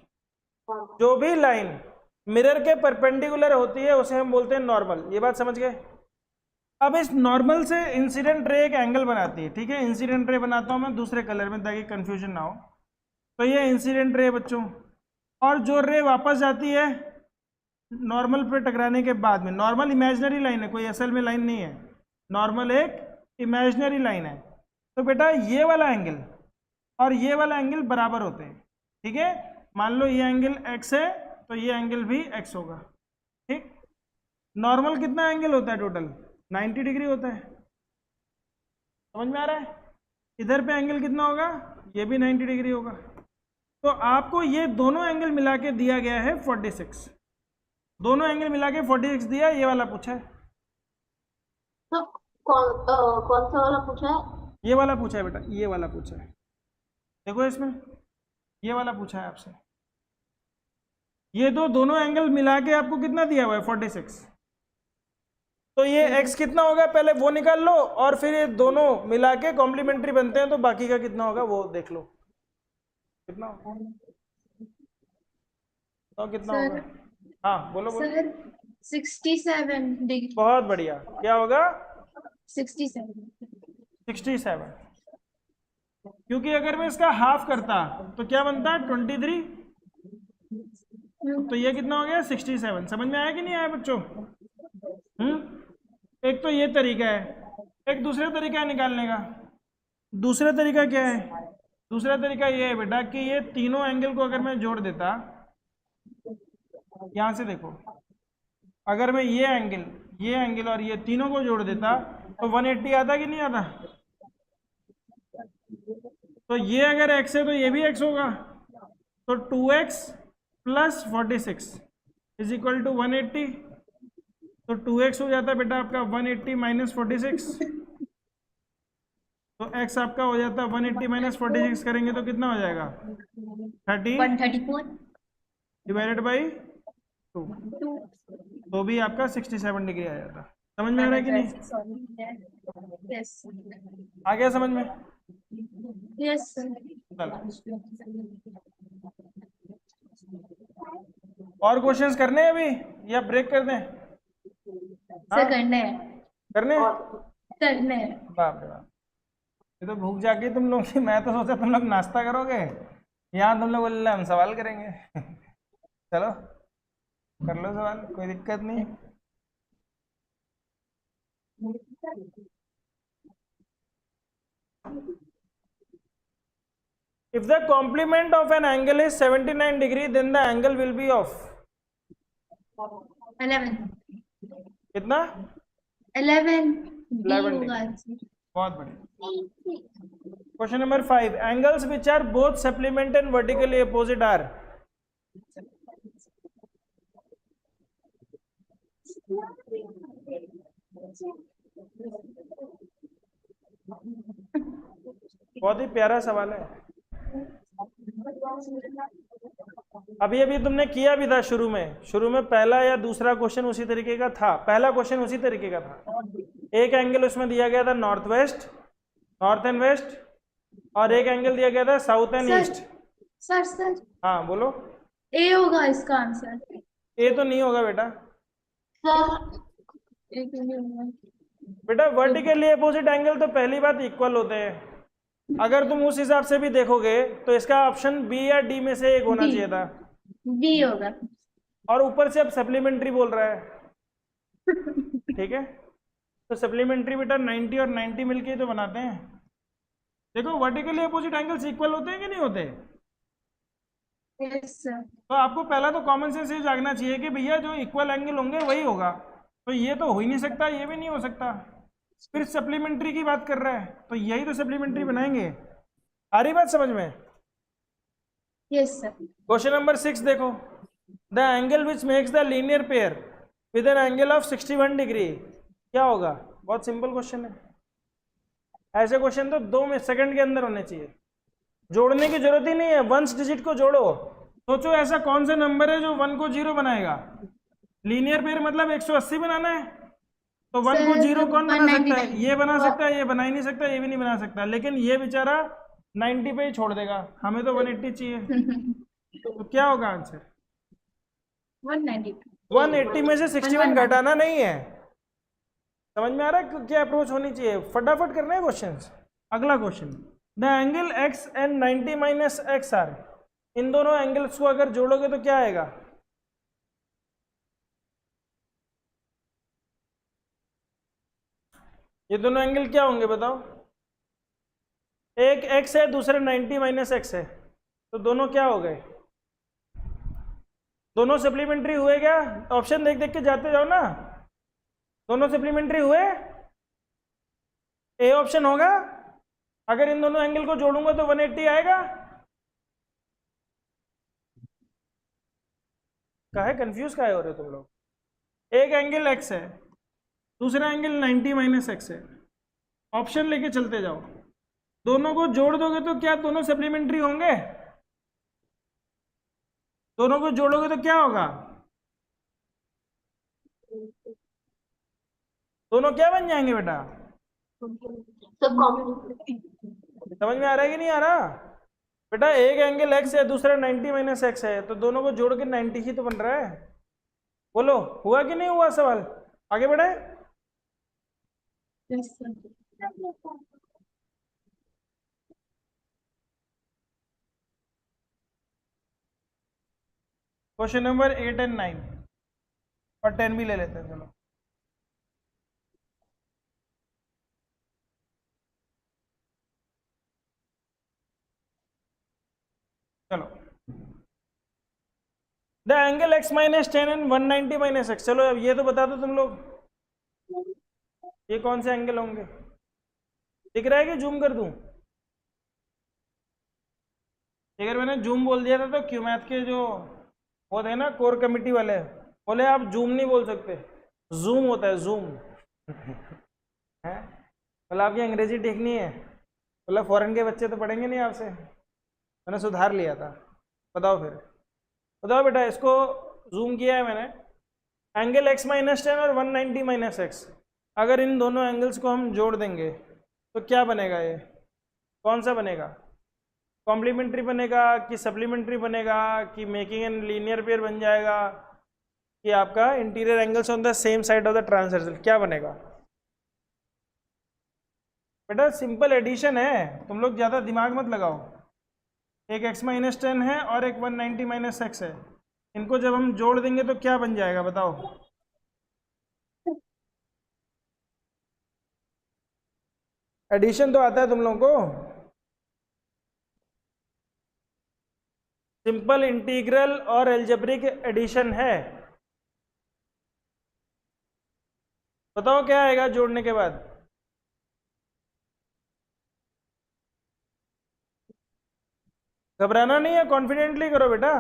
जो भी लाइन मिरर के परपेंडिकुलर होती है उसे हम बोलते हैं नॉर्मल। ये बात समझ गए? अब इस नॉर्मल से इंसिडेंट रे एक एंगल बनाती है, ठीक है? इंसिडेंट रे बनाता हूं मैं दूसरे कलर में ताकि कंफ्यूजन ना हो। तो ये इंसिडेंट रे बच्चों, और जो रे वापस जाती है नॉर्मल पे टकराने के बाद में, नॉर्मल इमेजिनरी लाइन है, कोई असल में लाइन नहीं है, नॉर्मल एक इमेजिनरी लाइन है। तो बेटा ये वाला एंगल और ये वाला एंगल बराबर होते हैं, ठीक है? मान लो ये एंगल x है तो ये एंगल भी x होगा, ठीक? नॉर्मल कितना एंगल होता है टोटल? 90 डिग्री होता है, समझ में आ रहा है? इधर पे एंगल कितना होगा? ये भी 90 डिग्री होगा। तो आपको ये दोनों एंगल मिला के दिया गया है 46, दोनों एंगल मिला के 46 दिया, ये वाला पूछा है। तो कौन सा वाला पूछा है? ये वाला पूछा है बेटा, ये वाला पूछा है। देखो इसमें ये वाला पूछा है आपसे, ये तो दोनों एंगल मिला के आपको कितना दिया हुआ है 46। तो ये x कितना होगा पहले वो निकाल लो, और फिर ये दोनों मिला के कॉम्प्लीमेंट्री बनते हैं तो बाकी का कितना होगा वो देख लो कितना होगा। तो कितना सर होगा? हाँ बोलो बोलो। Sir 67 degree. बहुत बढ़िया, क्या होगा? 67। 67। क्योंकि अगर मैं इसका हाफ करता तो क्या बनता है 23, तो ये कितना हो गया 67। समझ में आया कि नहीं आया बच्चों? एक तो ये तरीका है, एक दूसरा तरीका है निकालने का। दूसरा तरीका क्या है? दूसरा तरीका ये है बेटा कि ये तीनों एंगल को अगर मैं जोड़ देता, यहां से देखो, अगर मैं ये एंगल और ये तीनों को जोड़ देता तो 180 आता कि नहीं आता? तो ये अगर x है तो ये भी x होगा, तो 2x plus 46 is equal to 180। तो 2x हो जाता है बेटा आपका 180 माइनस 46, तो x आपका हो जाता है 180 माइनस 46 करेंगे तो कितना हो जाएगा 30 134 डिवाइडेड बाई 2, तो भी आपका 67 डिग्री आ जाता। समझ में आ रहा है कि नहीं? यस आ गया समझ में? यस चलो और क्वेश्चंस करने हैं अभी या ब्रेक कर दें? सर करने हैं करने हैं? करने हैं। बाप रे बाप, ये तो भूख जागी तुम लोग की। मैं तो सोचा तुम लोग नाश्ता करोगे, यहाँ तुम लोग बोले हम सवाल करेंगे। चलो कर लो सवाल, कोई दिक्कत नहीं। If the complement of an angle is 79 degree, then the angle will be of 11 कितना? 11 11 होगा। बहुत बढ़िया। Question number 5, angles which are both supplement and vertically opposite are. बहुत ही प्यारा सवाल है। अभी अभी तुमने किया भी था शुरू में पहला या दूसरा क्वेश्चन उसी तरीके का था। पहला क्वेश्चन उसी तरीके का था। एक एंगल उसमें दिया गया था नॉर्थ एंड वेस्ट, और एक एंगल दिया गया था साउथ एंड ईस्ट। सर हाँ बोलो। ए होगा इसका आंसर। ए तो नहीं होगा बेटा। ए तो नहीं होगा बेटा वर्टिकली अपोजिट एंगल तो पहली बात इक्वल होते हैं। अगर तुम उस हिसाब से भी देखोगे तो इसका ऑप्शन बी या डी में से एक होना चाहिए था। बी होगा। और ऊपर से अब सप्लीमेंट्री बोल रहा है, ठीक है? तो सप्लीमेंट्री बेटा 90 और 90 मिलके तो बनाते हैं। देखो वर्टिकली अपोजिट एंगल्स इक्वल होते हैं कि नहीं होते? Yes sir. तो आपको पहला तो कॉमन सेंस ये जागना चाहिए कि भैया जो इक्वल एंगल होंगे वही होगा। तो ये तो हो ही नहीं सकता, ये भी नहीं हो सकता। फिर सप्लीमेंट्री की बात कर रहा है तो यही तो सप्लीमेंट्री बनाएंगे। आ रही बात समझ में? Yes sir. क्वेश्चन नंबर 6 देखो, the angle which makes the linear pair with an angle of 61 degree क्या होगा? बहुत सिंपल क्वेश्चन है। ऐसे क्वेश्चन तो 2 सेकंड के अंदर होने चाहिए, जोड़ने की जरूरत ही नहीं है। वंस डिजिट को जोड़ो। सोचो ऐसा कौन सा नंबर है जो 1 को 0 बनाएगा? लीनियर पेयर मतलब 180 बनाना है, तो 1 को 0 कौन बना सकता है? ये बना सकता है, ये बना ही नहीं सकता, ये भी नहीं बना सकता। लेकिन ये बेचारा 90 पे ही छोड़ देगा, हमें तो 180 चाहिए। तो क्या होगा आंसर? 190। 180 में से 61 घटाना नहीं है। समझ में आ रहा है क्या अप्रोच होनी चाहिए? फटाफट करना है क्वेश्चंस। अगला question, the angle x and 90 minus x are, इन दोनों एंगल्स को अगर जोड़ोगे तो क्या आएगा? ये दोनों एंगल क्या होंगे बताओ? एक x है, दूसरा 90 माइनस एक्स है, तो दोनों क्या हो गए? दोनों सप्लीमेंट्री हुए क्या? ऑप्शन देख देख के जाते जाओ ना। दोनों सप्लीमेंट्री हुए? ए ऑप्शन होगा। अगर इन दोनों एंगल को जोड़ूंगा तो 180 आएगा। काहे कंफ्यूज काहे हो रहे हो तुम लोग? एक एंगल x है, दूसरा एंगल 90 माइनस एक्स है। ऑप्शन लेके चलते जाओ। दोनों को जोड़ दोगे तो क्या दोनों सप्लीमेंट्री होंगे? दोनों को जोड़ोगे तो क्या होगा? दोनों क्या बन जाएंगे बेटा? So complementary. समझ में आ रहा है कि नहीं आ रहा? बेटा एक एंगल एक्स है, दूसरा 90 माइनस एक्स है, तो दोनों को जोड़ के 90 ही तो बन रहा है। बोलो हुआ कि नहीं हुआ सवाल? आगे बढ़े। Yes, sir. Question number 8 and 9 और 10 भी ले लेते हैं। चलो चलो the angle x minus 10 and 190 minus x. चलो अब ये तो बता दो तुम लोग, ये कौन से एंगल होंगे? दिख रहा है कि जूम कर दूं? अगर मैंने जूम बोल दिया था तो क्यू मैथ के जो वो थे ना कोर कमेटी वाले, बोले आप जूम नहीं बोल सकते, जूम होता है, जूम है। बोला आपकी अंग्रेजी ठीक नहीं है। बोला फॉरेन के बच्चे तो पढ़ेंगे नहीं आपसे। मैंने सुधार लिया था। बताओ फिर, बताओ बेटा, इसको जूम किया है मैंने। एंगल x माइनस 10 और 190 माइनस एक्स, अगर इन दोनों एंगल्स को हम जोड़ देंगे तो क्या बनेगा? ये कौन सा बनेगा? कॉम्प्लीमेंट्री बनेगा कि सप्लीमेंट्री बनेगा कि मेकिंग एन लीनियर पेयर बन जाएगा कि आपका interior angles on the same side of the transversal, क्या बनेगा? बेटा सिंपल एडिशन है, तुम लोग ज़्यादा दिमाग मत लगाओ। एक x माइनस 10 है और एक 190 माइनस एक्स है, इनको जब हम जोड़ देंगे तो क्या बन जाएगा बताओ? एडिशन तो आता है तुम लोगों को? सिंपल इंटीग्रल और एल्जेब्रिक एडिशन है। बताओ क्या आएगा जोड़ने के बाद? घबराना नहीं है, कॉन्फिडेंटली करो बेटा।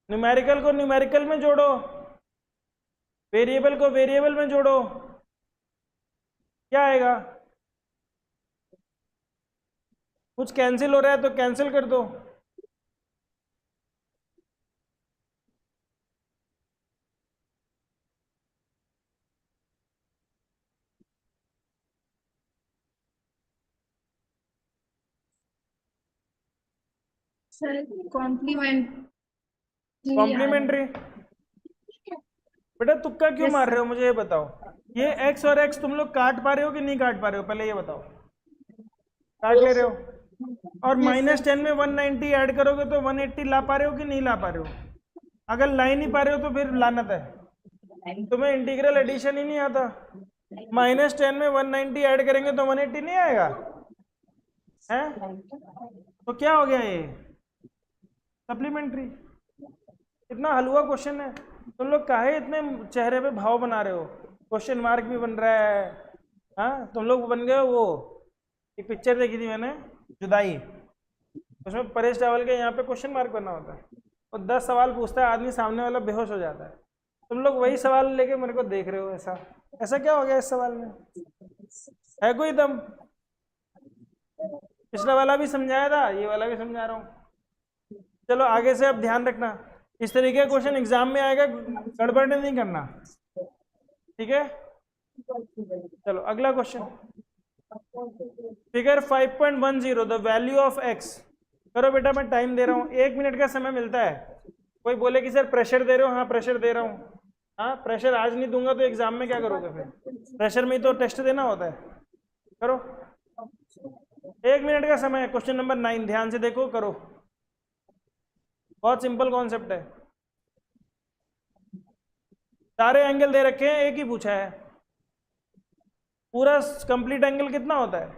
न्यूमेरिकल को न्यूमेरिकल में जोड़ो, वेरिएबल को वेरिएबल में जोड़ो, क्या आएगा? कुछ कैंसिल हो रहा है तो कैंसिल कर दो। Sir complement complementary. बेटा तुक्का क्यों Yes, मार sir. रहे हो मुझे ये बताओ। ये x और x तुम लोग काट पा रहे हो कि नहीं काट पा रहे हो? पहले ये बताओ। काट ले रहे हो। और माइनस 10 में 190 ऐड करोगे तो 180 ला पा रहे हो कि नहीं ला पा रहे हो? अगर ला ही नहीं पा रहे हो तो फिर लानत है, तुम्हें इंटीग्रल एडिशन ही नहीं आता। माइनस 10 में 190 ऐड करेंगे तो 180 नहीं आएगा है? तो क्या हो गया ये? सप्लीमेंट्री। इतना हलवा क्वेश्चन है, तुम लोग काहे इतने चेहरे पे भाव बना रहे हो? क्वेश्चन मार्क भी बन रहा है। हाँ तुम लोग बन गए वो, एक पिक्चर देखी थी मैंने, जुदाई, उसमें परेश रावल के यहाँ पे क्वेश्चन मार्क बनना होता है और 10 सवाल पूछता है आदमी, सामने वाला बेहोश हो जाता है। तुम लोग वही सवाल लेके मेरे को देख रहे हो। ऐसा ऐसा क्या हो गया इस सवाल में? है कोई दम? पिछला वाला भी समझाया था, ये वाला भी समझा रहा हूँ। चलो आगे से अब ध्यान रखना, इस तरीके का क्वेश्चन एग्जाम में आएगा, गड़बड़ नहीं करना, ठीक है? चलो अगला question, figure 5.10 the value of x। करो बेटा, मैं टाइम दे रहा हूँ, 1 मिनट का समय मिलता है। कोई बोले कि सर प्रेशर दे रहे हो? हाँ प्रेशर दे रहा हूँ। हाँ प्रेशर आज नहीं दूंगा तो एग्जाम में क्या करोगे? फिर प्रेशर में ही तो टेस्ट देना होता है। करो, 1 मिनट का समय है। क्वेश्चन नंबर 9 ध्यान से देखो, करो। बहुत सिंपल कॉन्सेप्ट है, सारे एंगल दे रखे हैं, एक ही पूछा है। पूरा कंप्लीट एंगल कितना होता है?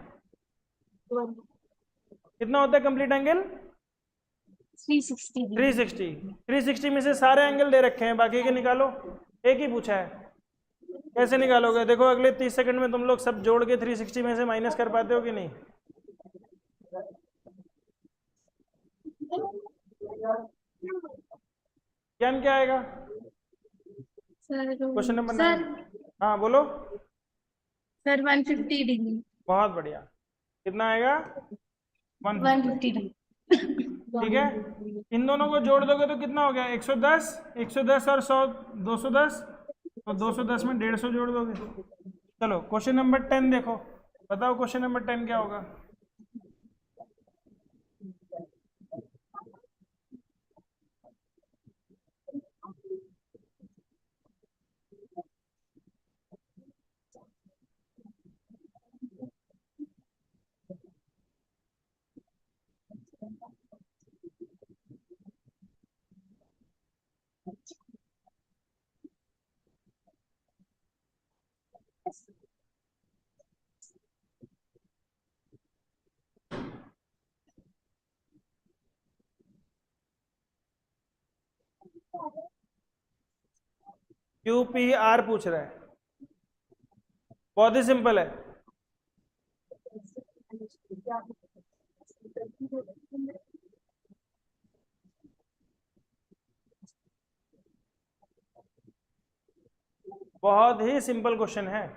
कितना होता है कंप्लीट एंगल? 360 360। 360 में से सारे एंगल दे रखे हैं, बाकी के निकालो, एक ही पूछा है। कैसे निकालोगे? देखो अगले 30 सेकंड में तुम लोग सब जोड़ के 360 में से माइनस कर पाते हो कि नहीं? ज्ञान क्या आएगा? Sir question number 9। सर हाँ बोलो। Sir 150 degree. बहुत बढ़िया। कितना आएगा? 150। 150 डिग्री। ठीक है, इन दोनों को जोड़ दोगे तो कितना हो गया? 110। 110 और 100 210, तो 210 में 150 जोड़ दोगे। चलो क्वेश्चन नंबर 10 देखो, बताओ क्वेश्चन नंबर 10 क्या होगा? QPR पूछ रहा है, बहुत ही सिंपल है। बहुत ही सिंपल क्वेश्चन है,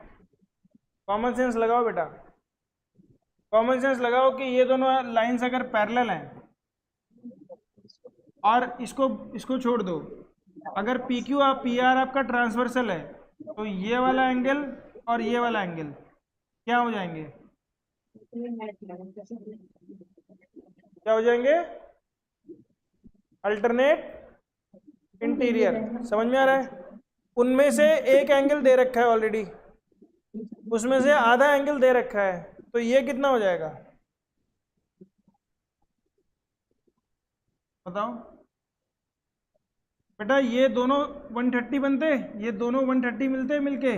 कॉमन सेंस लगाओ बेटा, कॉमन सेंस लगाओ कि ये दोनों लाइंस अगर पैरेलल हैं और इसको छोड़ दो, अगर PQ और PR आपका ट्रांसवर्सल है तो ये वाला एंगल और ये वाला एंगल क्या हो जाएंगे? क्या हो जाएंगे? Alternate interior. समझ में आ रहा है? उनमें से एक एंगल दे रखा है ऑलरेडी, उसमें से आधा एंगल दे रखा है, तो ये कितना हो जाएगा बताओ बेटा? ये दोनों 130 बनते, ये दोनों 130 मिलते मिलके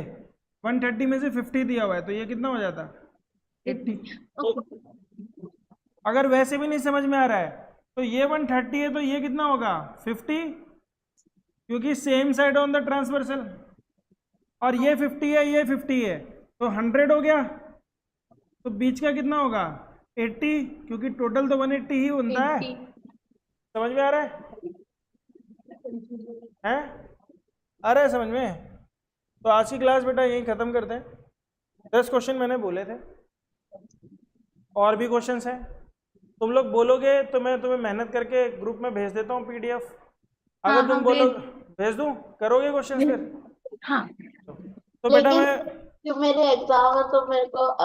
130 में से 50 दिया हुआ है, तो ये कितना हो जाता? 80। अगर वैसे भी नहीं समझ में आ रहा है तो ये 130 है तो ये कितना होगा? 50, क्योंकि same side on the transversal, और ये 50 है, ये 50 है, तो 100 हो गया, तो बीच का कितना होगा? 80, क्योंकि टोटल तो 180 ही बनता है। 80। समझ में आ रहा है? हैं? आ रहा है समझ में? तो आज की क्लास बेटा यही खत्म करते हैं। 10 क्वेश्चन मैंने बोले थे, और भी क्वेश्चंस हैं, तुम लोग बोलोगे तो मैं तुम्हें मेहनत करके ग्रुप में भेज देता हूँ PDF। अगर हाँ, तुम हाँ, बोलो भेज दूं, करोगे क्वेश्चंस फिर? हाँ। तो बेटा लेकिन मैं जो मेरे एग्जाम है तो मेरे को